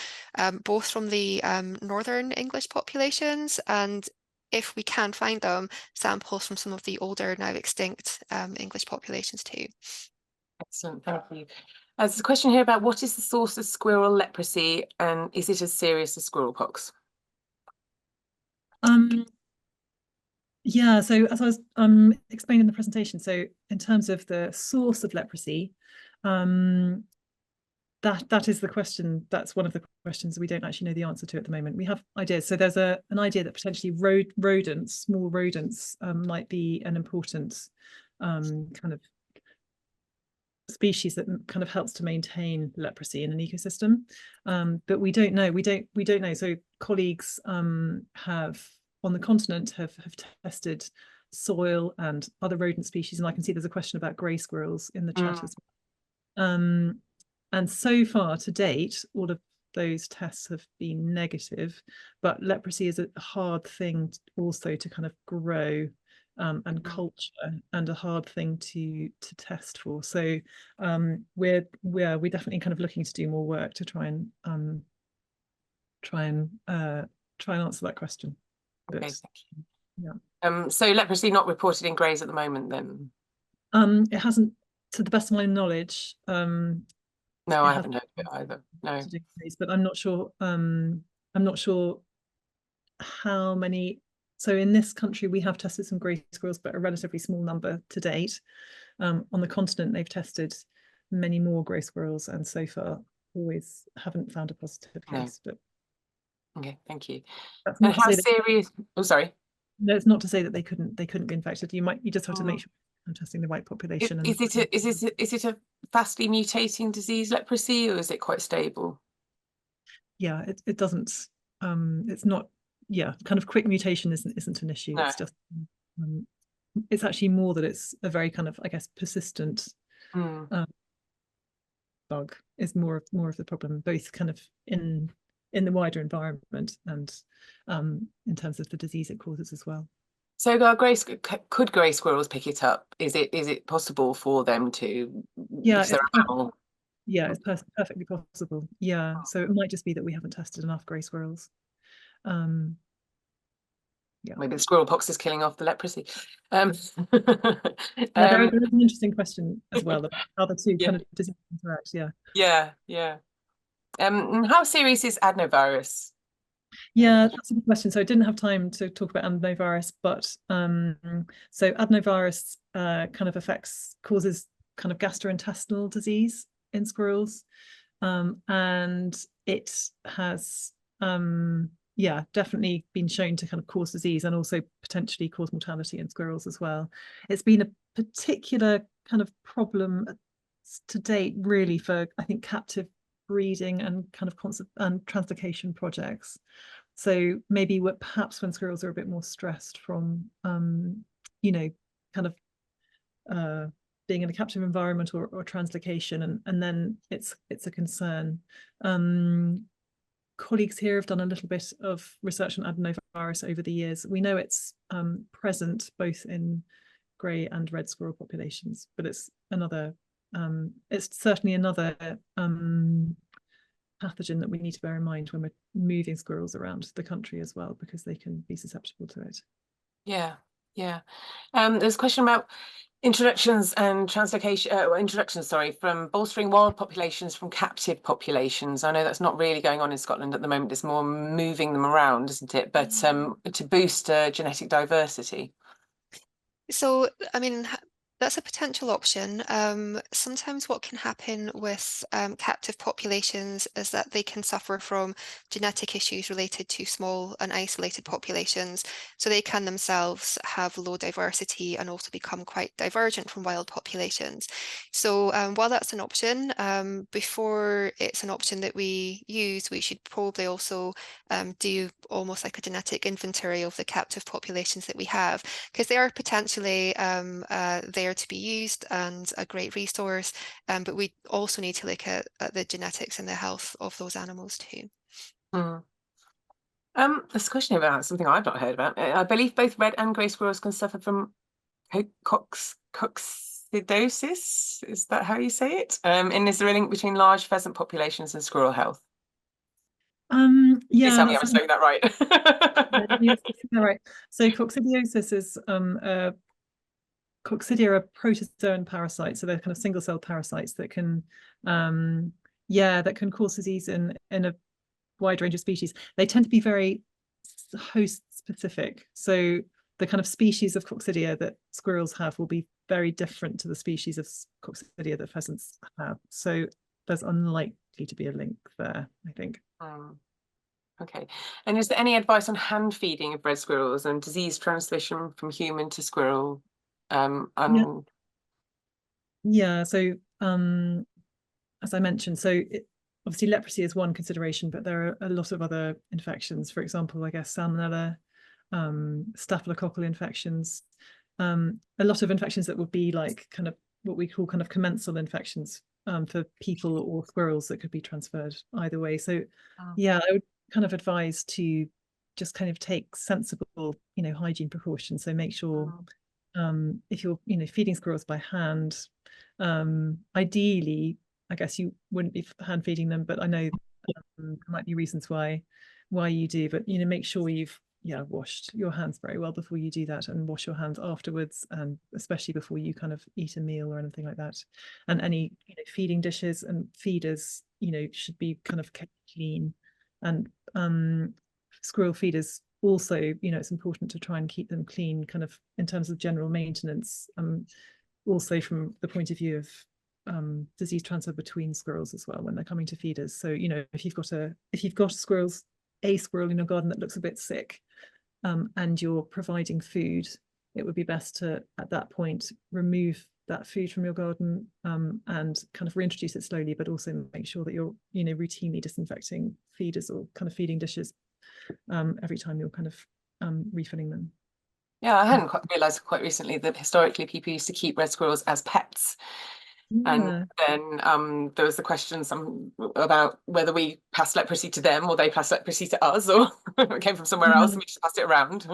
both from the northern English populations, and if we can find them, samples from some of the older, now extinct English populations too. Excellent, thank you. There's a question here about what is the source of squirrel leprosy and is it as serious as squirrel pox? Yeah, so as I was explaining in the presentation, so in terms of the source of leprosy, that is the question. That's one of the questions we don't actually know the answer to at the moment. We have ideas. So there's an idea that potentially rodents, small rodents, might be an important kind of species that kind of helps to maintain leprosy in an ecosystem, but we don't know. We don't know. So colleagues have on the continent have tested soil and other rodent species, and I can see there's a question about grey squirrels in the chat as well. And so far to date, all of those tests have been negative, but leprosy is a hard thing also to kind of grow and culture, and a hard thing to test for. So we're definitely kind of looking to do more work to try and answer that question. Okay, But, thank you. yeah. So leprosy not reported in greys at the moment then? It hasn't, to the best of my knowledge. No, I haven't heard of it either. No. But I'm not sure. I'm not sure how many. So in this country, we have tested some grey squirrels, but a relatively small number to date. On the continent, they've tested many more grey squirrels, and so far always haven't found a positive case. No. But okay, thank you. that's And not how to say serious? Oh, sorry. no, it's not to say that they couldn't be infected. You just have to make sure you're testing the right population. Is it a fastly mutating disease, leprosy, or is it quite stable? Yeah, it doesn't. It's not. Yeah, kind of quick mutation isn't an issue. No. It's just. It's actually more that it's a very kind of, I guess, persistent bug is more of the problem, both kind of in the wider environment and in terms of the disease it causes as well. So could grey squirrels pick it up? Is it possible for them to? Yeah, yeah, it's perfectly possible. Yeah, so it might just be that we haven't tested enough grey squirrels. Yeah, maybe the squirrel pox is killing off the leprosy. There is an interesting question as well about how the two kind of diseases interact. Yeah. And how serious is adenovirus? Yeah, that's a good question. So I didn't have time to talk about adenovirus, but so adenovirus kind of causes kind of gastrointestinal disease in squirrels, and it has definitely been shown to kind of cause disease and also potentially cause mortality in squirrels as well. It's been a particular kind of problem to date, really, for I think captive breeding and kind of and translocation projects. So maybe perhaps when squirrels are a bit more stressed from kind of being in a captive environment or translocation, and then it's a concern. Colleagues here have done a little bit of research on adenovirus over the years. We know it's present both in grey and red squirrel populations, but it's certainly another pathogen that we need to bear in mind when we're moving squirrels around the country as well, because they can be susceptible to it. Yeah. There's a question about introductions and translocation, from bolstering wild populations from captive populations. I know that's not really going on in Scotland at the moment. It's more moving them around, isn't it? But to boost genetic diversity. So, I mean, that's a potential option. Sometimes what can happen with captive populations is that they can suffer from genetic issues related to small and isolated populations. So they can themselves have low diversity and also become quite divergent from wild populations. So while that's an option, before it's an option that we use, we should probably also do almost like a genetic inventory of the captive populations that we have, because they are potentially there to be used and a great resource, but we also need to look at the genetics and the health of those animals too. This question about something I've not heard about. I believe both red and grey squirrels can suffer from coccidosis. Is that how you say it? And is there a link between large pheasant populations and squirrel health? Yeah, tell me I'm saying that right. Yes, right. So coccidiosis is coccidia are protozoan parasites, so they're kind of single cell parasites that can cause disease in a wide range of species. They tend to be very host specific, so the kind of species of coccidia that squirrels have will be very different to the species of coccidia that pheasants have, so there's unlikely to be a link there, I think. Okay, and is there any advice on hand feeding of red squirrels and disease transmission from human to squirrel? So as I mentioned, obviously leprosy is one consideration, but there are a lot of other infections. For example, I guess salmonella, staphylococcal infections, a lot of infections that would be like kind of what we call kind of commensal infections for people or squirrels that could be transferred either way. So I would kind of advise to just kind of take sensible, hygiene precautions. So make sure if you're feeding squirrels by hand, ideally, I guess you wouldn't be hand feeding them, but I know there might be reasons why you do, but make sure you've washed your hands very well before you do that, and wash your hands afterwards, and especially before you kind of eat a meal or anything like that. And any feeding dishes and feeders should be kind of kept clean. And squirrel feeders also, it's important to try and keep them clean, kind of in terms of general maintenance, also from the point of view of disease transfer between squirrels as well when they're coming to feeders. So if you've got a squirrel in your garden that looks a bit sick, and you're providing food, it would be best to at that point remove that food from your garden, and kind of reintroduce it slowly, but also make sure that you're routinely disinfecting feeders or kind of feeding dishes every time you're kind of refilling them. Yeah, I hadn't quite realised quite recently that historically people used to keep red squirrels as pets. And then there was the question about whether we passed leprosy to them or they passed leprosy to us, or it came from somewhere else and we just passed it around.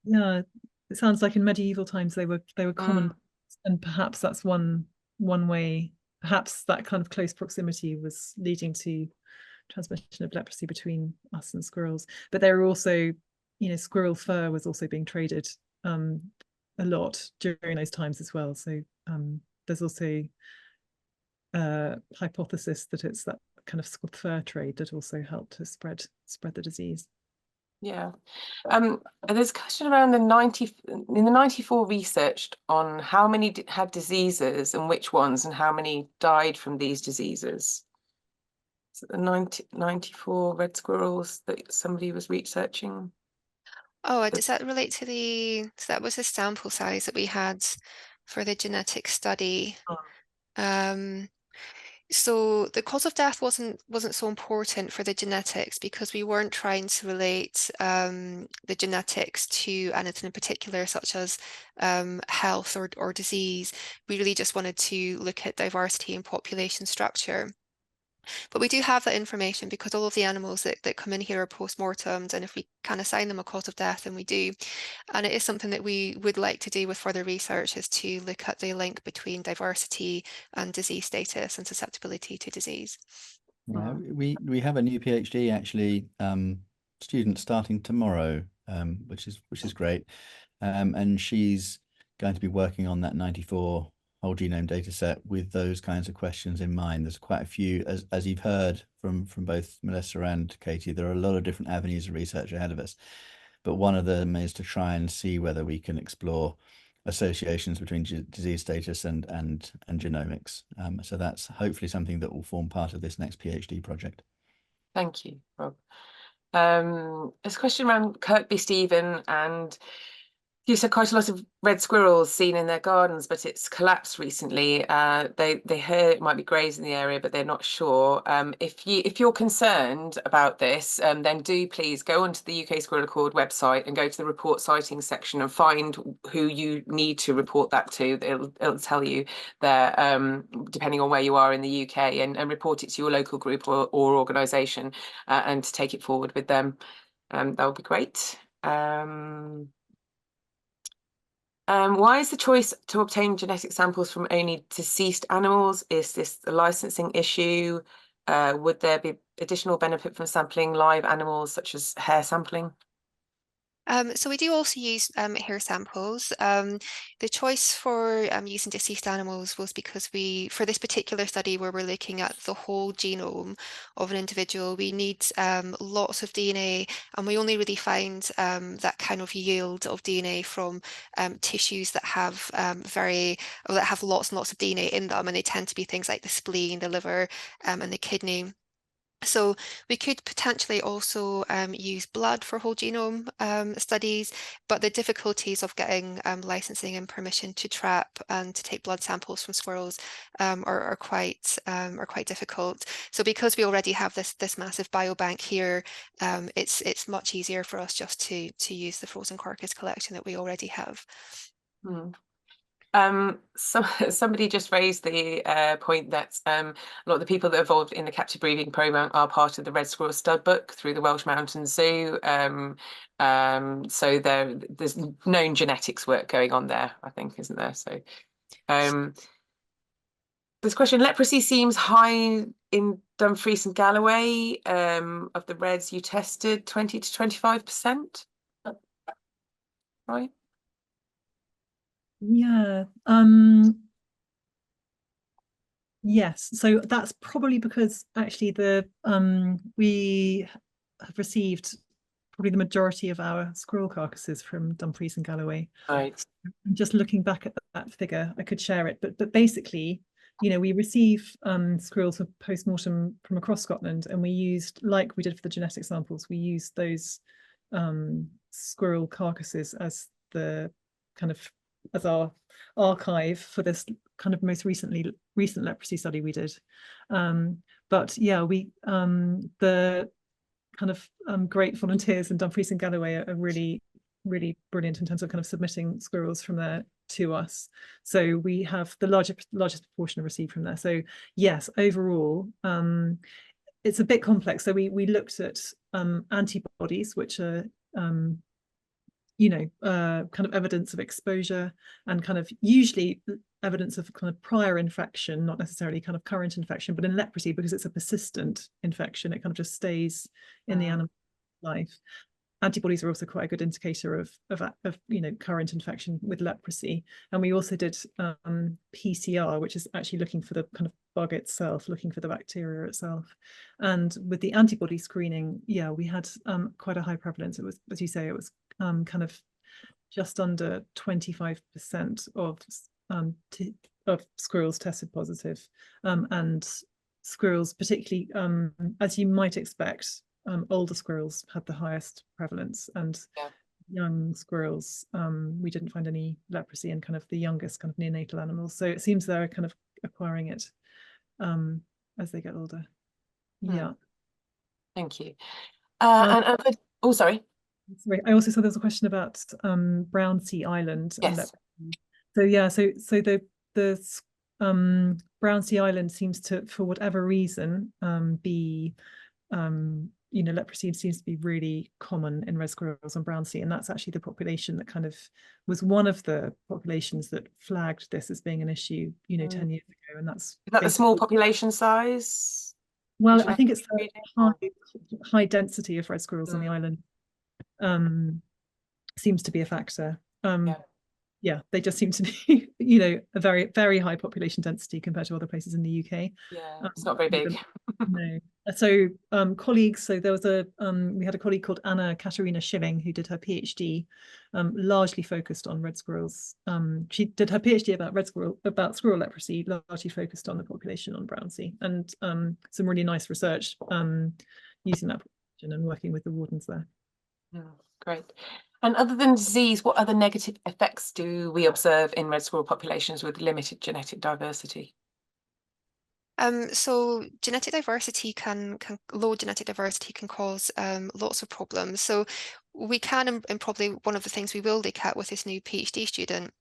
Yeah, it sounds like in medieval times they were common, and perhaps that's one way. Perhaps that kind of close proximity was leading to transmission of leprosy between us and squirrels. But there were also, squirrel fur was also being traded a lot during those times as well. So there's also a hypothesis that it's that kind of fur trade that also helped to spread the disease. Yeah. There's a question around in the 94 researched on how many had diseases and which ones, and how many died from these diseases. So the 94 red squirrels that somebody was researching. Oh, does that relate to so that was the sample size that we had for the genetic study. So the cause of death wasn't so important for the genetics, because we weren't trying to relate the genetics to anything in particular, such as health or disease. We really just wanted to look at diversity and population structure. But we do have that information because all of the animals that come in here are post-mortemed, and if we can assign them a cause of death, then we do. And it is something that we would like to do with further research, is to look at the link between diversity and disease status and susceptibility to disease. Yeah, we have a new PhD actually, student starting tomorrow, which is great, and she's going to be working on that 94 whole genome data set with those kinds of questions in mind. There's quite a few, as you've heard from both Melissa and Katie, there are a lot of different avenues of research ahead of us, but one of them is to try and see whether we can explore associations between disease status and genomics. So that's hopefully something that will form part of this next PhD project. Thank you, Rob. There's a question around Kirkby Stephen, and you said quite a lot of red squirrels seen in their gardens, but it's collapsed recently. They heard it might be greys in the area, but they're not sure. If you're concerned about this, then do please go onto the UK Squirrel Accord website and go to the report sightings section and find who you need to report that to. It'll tell you there, depending on where you are in the UK, and report it to your local group or organisation, and to take it forward with them. That would be great. Why is the choice to obtain genetic samples from only deceased animals? Is this a licensing issue? Would there be additional benefit from sampling live animals, such as hair sampling? So we do also use hair samples. The choice for using deceased animals was because for this particular study where we're looking at the whole genome of an individual, we need lots of DNA, and we only really find that kind of yield of DNA from tissues that have lots and lots of DNA in them, and they tend to be things like the spleen, the liver, and the kidney. So we could potentially also use blood for whole genome studies, but the difficulties of getting licensing and permission to trap and to take blood samples from squirrels are quite difficult. So because we already have this massive biobank here, it's much easier for us just to use the frozen carcass collection that we already have. Somebody just raised the point that a lot of the people that are involved in the captive breeding program are part of the Red Squirrel Stud Book through the Welsh Mountains Zoo. So there's known genetics work going on there, I think, isn't there? So this question: leprosy seems high in Dumfries and Galloway. Of the reds you tested, 20 to 25%, right? Yeah. Yes, so that's probably because actually we have received probably the majority of our squirrel carcasses from Dumfries and Galloway. Right. Just looking back at that figure, I could share it, but basically, you know, we receive squirrels for post-mortem from across Scotland, and we used, like we did for the genetic samples, we used those squirrel carcasses as the kind of as our archive for this kind of most recent leprosy study we did. But yeah, we the kind of great volunteers in Dumfries and Galloway are really brilliant in terms of kind of submitting squirrels from there to us. So we have the largest proportion received from there. So yes, overall, it's a bit complex. So we looked at antibodies, which are you know, kind of evidence of exposure, and kind of usually evidence of kind of prior infection, not necessarily kind of current infection. But in leprosy, because it's a persistent infection, it kind of just stays in the animal life. Antibodies are also quite a good indicator of you know, current infection with leprosy. And we also did PCR, which is actually looking for the kind of bug itself, looking for the bacteria itself. And with the antibody screening, yeah, we had quite a high prevalence. It was, as you say, it was kind of just under 25% of squirrels tested positive, and squirrels, particularly as you might expect, older squirrels had the highest prevalence, and young squirrels, we didn't find any leprosy in kind of the youngest kind of neonatal animals. So it seems they're kind of acquiring it as they get older. Yeah. Thank you. Oh, sorry. Sorry, I also saw there was a question about Brownsea Island. Yes. So yeah, so the Brownsea Island seems to, for whatever reason, be you know, leprosy seems to be really common in red squirrels on Brownsea, and that's actually the population that kind of was one of the populations that flagged this as being an issue, you know, 10 years ago. And that's Is that the small population size? Well, I think it's the high density of red squirrels on the island seems to be a factor. Yeah, they just seem to be, you know, a very high population density compared to other places in the UK. Yeah, it's not very big. No. So colleagues, so there was we had a colleague called Anna Katerina Schilling who did her PhD largely focused on red squirrels. She did her PhD about squirrel leprosy, largely focused on the population on Brownsea, and some really nice research using that population and working with the wardens there. Great. And other than disease, what other negative effects do we observe in red squirrel populations with limited genetic diversity? So genetic diversity low genetic diversity can cause lots of problems. So we can, and probably one of the things we will look at with this new PhD student,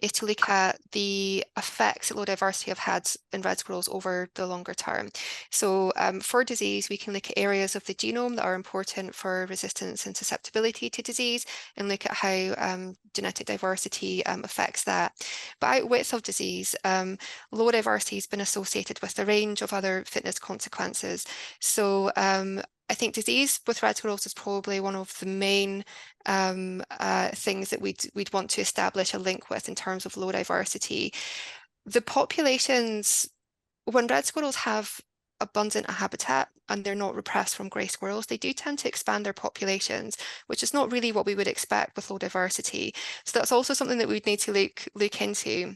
is to look at the effects that low diversity have had in red squirrels over the longer term. So for disease, we can look at areas of the genome that are important for resistance and susceptibility to disease, and look at how genetic diversity affects that. But out width of disease, low diversity has been associated with a range of other fitness consequences. So I think disease with red squirrels is probably one of the main things that we'd want to establish a link with in terms of low diversity. The populations, when red squirrels have abundant habitat and they're not repressed from grey squirrels, they do tend to expand their populations, which is not really what we would expect with low diversity. So that's also something that we'd need to look into.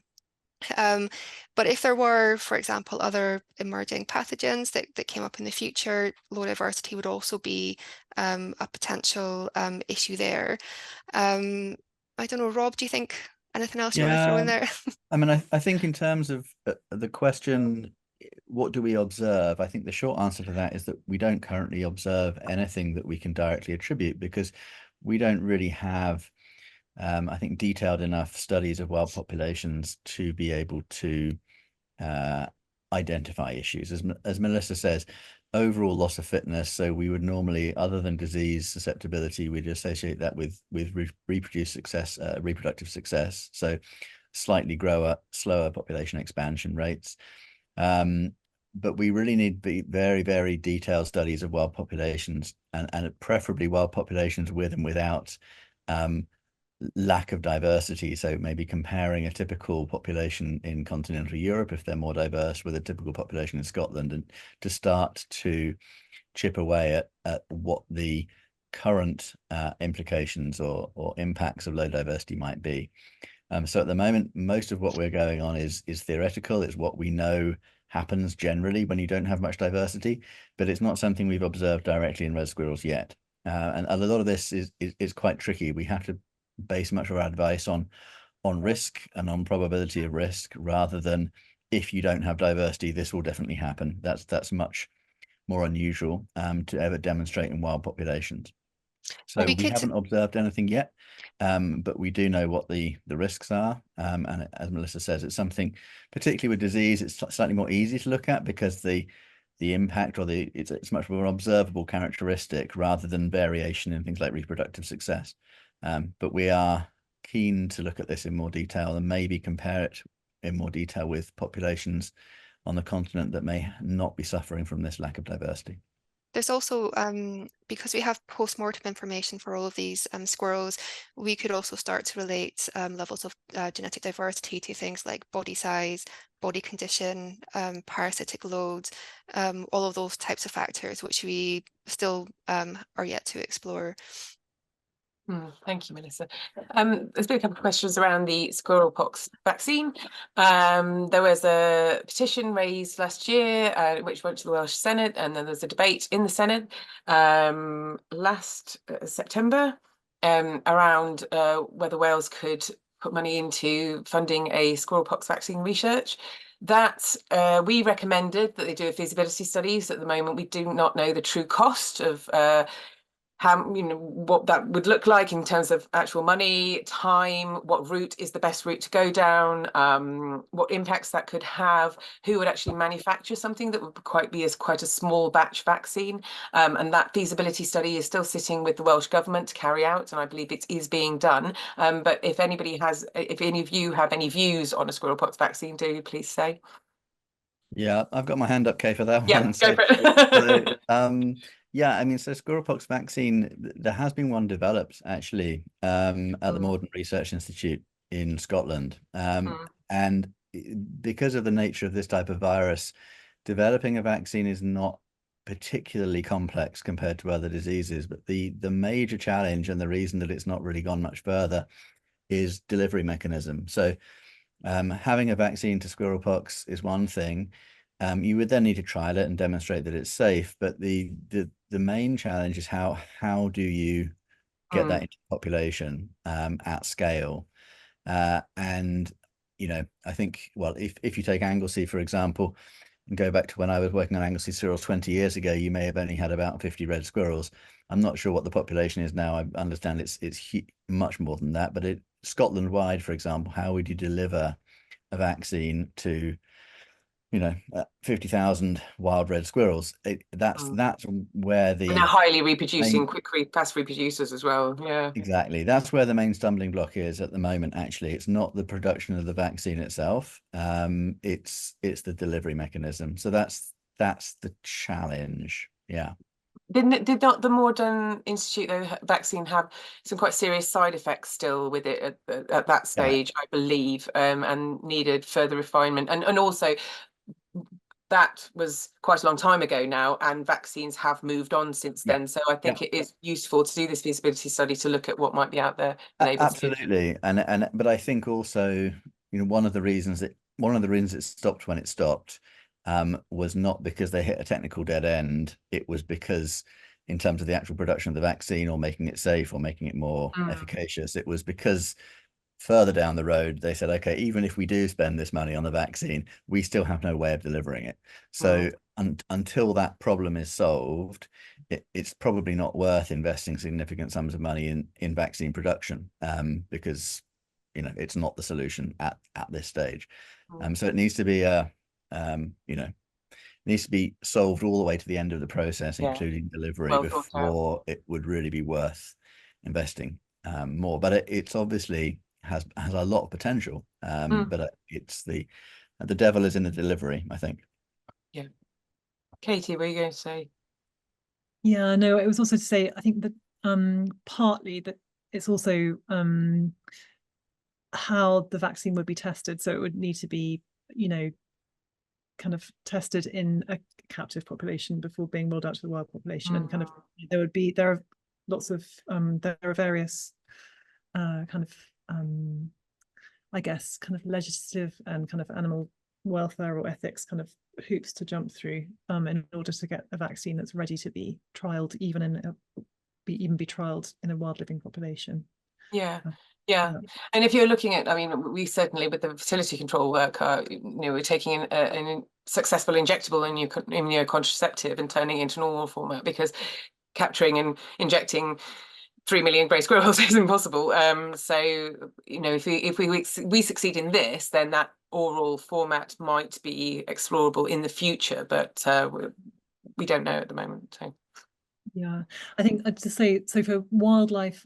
But if there were, for example, other emerging pathogens that came up in the future, low diversity would also be a potential issue there. I don't know, Rob, do you think anything else you want to throw in there? I mean, I think in terms of the question, what do we observe? I think the short answer to that is that we don't currently observe anything that we can directly attribute, because we don't really have I think, detailed enough studies of wild populations to be able to identify issues. As Melissa says, overall loss of fitness. So we would normally, other than disease susceptibility, we'd associate that with reproductive success. So slightly slower population expansion rates. But we really need very, very detailed studies of wild populations, and preferably wild populations with and without lack of diversity. So maybe comparing a typical population in continental Europe, if they're more diverse, with a typical population in Scotland, and to start to chip away at what the current implications or impacts of low diversity might be. So at the moment, most of what we're going on is theoretical. It's what we know happens generally when you don't have much diversity, but it's not something we've observed directly in red squirrels yet. And a lot of this is quite tricky. We have to base much of our advice on risk and on probability of risk, rather than, if you don't have diversity, this will definitely happen. That's much more unusual to ever demonstrate in wild populations. So we haven't observed anything yet, but we do know what the risks are. And as Melissa says, it's something, particularly with disease, it's slightly more easy to look at, because the impact, or it's much more observable characteristic rather than variation in things like reproductive success. But we are keen to look at this in more detail, and maybe compare it in more detail with populations on the continent that may not be suffering from this lack of diversity. There's also, because we have post-mortem information for all of these squirrels, we could also start to relate levels of genetic diversity to things like body size, body condition, parasitic loads, all of those types of factors, which we still are yet to explore. Thank you, Melissa. There's been a couple of questions around the squirrel pox vaccine. There was a petition raised last year, which went to the Welsh Senate, and then there's a debate in the Senate last September around whether Wales could put money into funding a squirrel pox vaccine research. That we recommended that they do a feasibility study. So at the moment, we do not know the true cost of how, what that would look like in terms of actual money, time, what route is the best route to go down, what impacts that could have, who would actually manufacture something that would be quite a small batch vaccine. And that feasibility study is still sitting with the Welsh government to carry out, and I believe it is being done. But if any of you have any views on a squirrel pox vaccine, do please say. Yeah, I've got my hand up, Kay, for that one. Go for it. Yeah, I mean, so squirrel pox vaccine, there has been one developed actually at the Morden Research Institute in Scotland. And because of the nature of this type of virus, developing a vaccine is not particularly complex compared to other diseases. But the major challenge, and the reason that it's not really gone much further, is delivery mechanism. So having a vaccine to squirrel pox is one thing. You would then need to trial it and demonstrate that it's safe. But the main challenge is how do you get that into the population at scale? And I think, well, if you take Anglesey, for example, and go back to when I was working on Anglesey squirrels 20 years ago, you may have only had about 50 red squirrels. I'm not sure what the population is now. I understand it's much more than that. But Scotland wide, for example, how would you deliver a vaccine to 50,000 wild red squirrels? That's where the, and they're highly reproducing, fast reproducers as well. Yeah, exactly. That's where the main stumbling block is at the moment. Actually, it's not the production of the vaccine itself. It's the delivery mechanism. So that's the challenge. Yeah. Did not the Morden Institute vaccine have some quite serious side effects still with it at that stage, I believe, and needed further refinement, and also that was quite a long time ago now, and vaccines have moved on since then. So I think it is useful to do this feasibility study to look at what might be out there. Absolutely, but I think also, one of the reasons it stopped when it stopped was not because they hit a technical dead end. It was because, in terms of the actual production of the vaccine, or making it safe, or making it more efficacious, it was because further down the road they said, okay, even if we do spend this money on the vaccine, we still have no way of delivering it. So until that problem is solved, it's probably not worth investing significant sums of money in vaccine production, because it's not the solution at this stage. So it needs to be needs to be solved all the way to the end of the process, including delivery, before it would really be worth investing more. But it's obviously has a lot of potential, but it's the devil is in the delivery, I think. Yeah. Katie, what are you going to say? Yeah, no, it was also to say, I think that partly that it's also how the vaccine would be tested. So it would need to be, kind of tested in a captive population before being rolled out to the wild population. And kind of there are lots of there are various kind of I guess kind of legislative and kind of animal welfare or ethics kind of hoops to jump through in order to get a vaccine that's ready to be trialed, even be trialed in a wild living population. Yeah. And if you're looking at, I mean, we certainly with the fertility control work, we're taking a successful injectable immunocontraceptive and turning it into normal format, because capturing and injecting 3 million grey squirrels is impossible. So if we succeed in this, then that oral format might be explorable in the future, but we don't know at the moment. So. Yeah, I think to say, so for wildlife,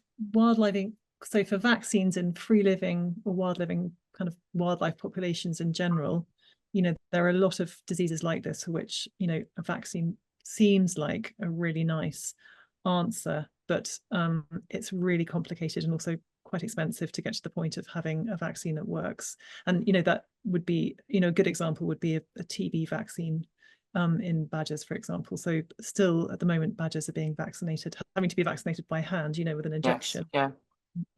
so for vaccines in free living or wild living kind of wildlife populations in general, there are a lot of diseases like this for which, a vaccine seems like a really nice answer, but it's really complicated and also quite expensive to get to the point of having a vaccine that works. And, that would be, a good example would be a TB vaccine in badgers, for example. So still at the moment, badgers are being vaccinated, having to be vaccinated by hand, with an injection. Yes, yeah.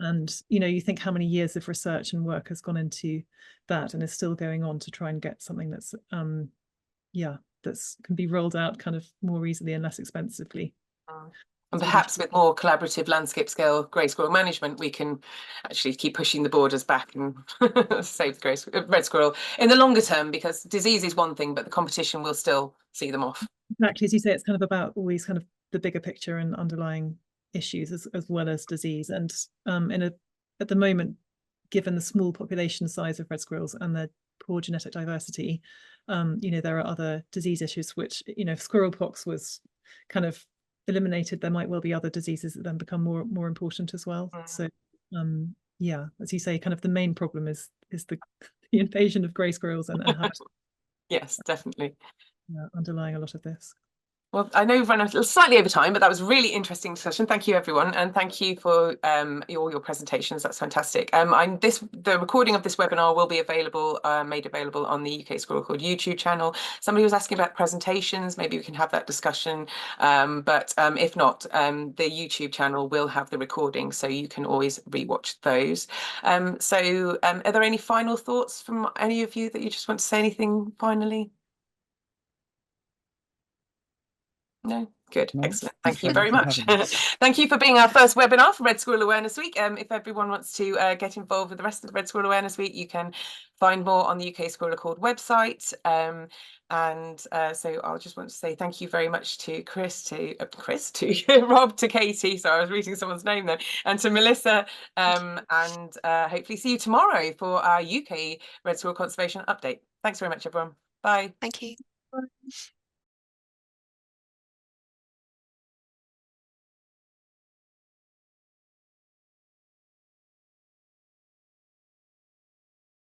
And, you think how many years of research and work has gone into that and is still going on to try and get something that's, that's can be rolled out kind of more easily and less expensively. And perhaps with more collaborative landscape scale grey squirrel management, we can actually keep pushing the borders back and save the red squirrel in the longer term, because disease is one thing, but the competition will still see them off. Exactly, as you say, it's kind of about always kind of the bigger picture and underlying issues as well as disease. And at the moment, given the small population size of red squirrels and their poor genetic diversity, there are other disease issues which, if squirrel pox was kind of eliminated, there might well be other diseases that then become more important as well. So yeah, as you say, kind of the main problem is the invasion of grey squirrels and yes, definitely underlying a lot of this. Well, I know we've run slightly over time, but that was a really interesting discussion. Thank you, everyone, and thank you for all your presentations. That's fantastic. The recording of this webinar will be available, made available on the UK Squirrel Accord YouTube channel. Somebody was asking about presentations. Maybe we can have that discussion. But if not, the YouTube channel will have the recording, so you can always rewatch those. So are there any final thoughts from any of you that you just want to say anything finally? No, good, excellent. Thank you very much. Thank you for being our first webinar for Red Squirrel Awareness Week. If everyone wants to get involved with the rest of the Red Squirrel Awareness Week, you can find more on the UK Squirrel Accord website. So I'll just want to say thank you very much to to Rob, to Katie. So I was reading someone's name then, and to Melissa. And hopefully see you tomorrow for our UK Red Squirrel Conservation Update. Thanks very much, everyone. Bye. Thank you. Bye.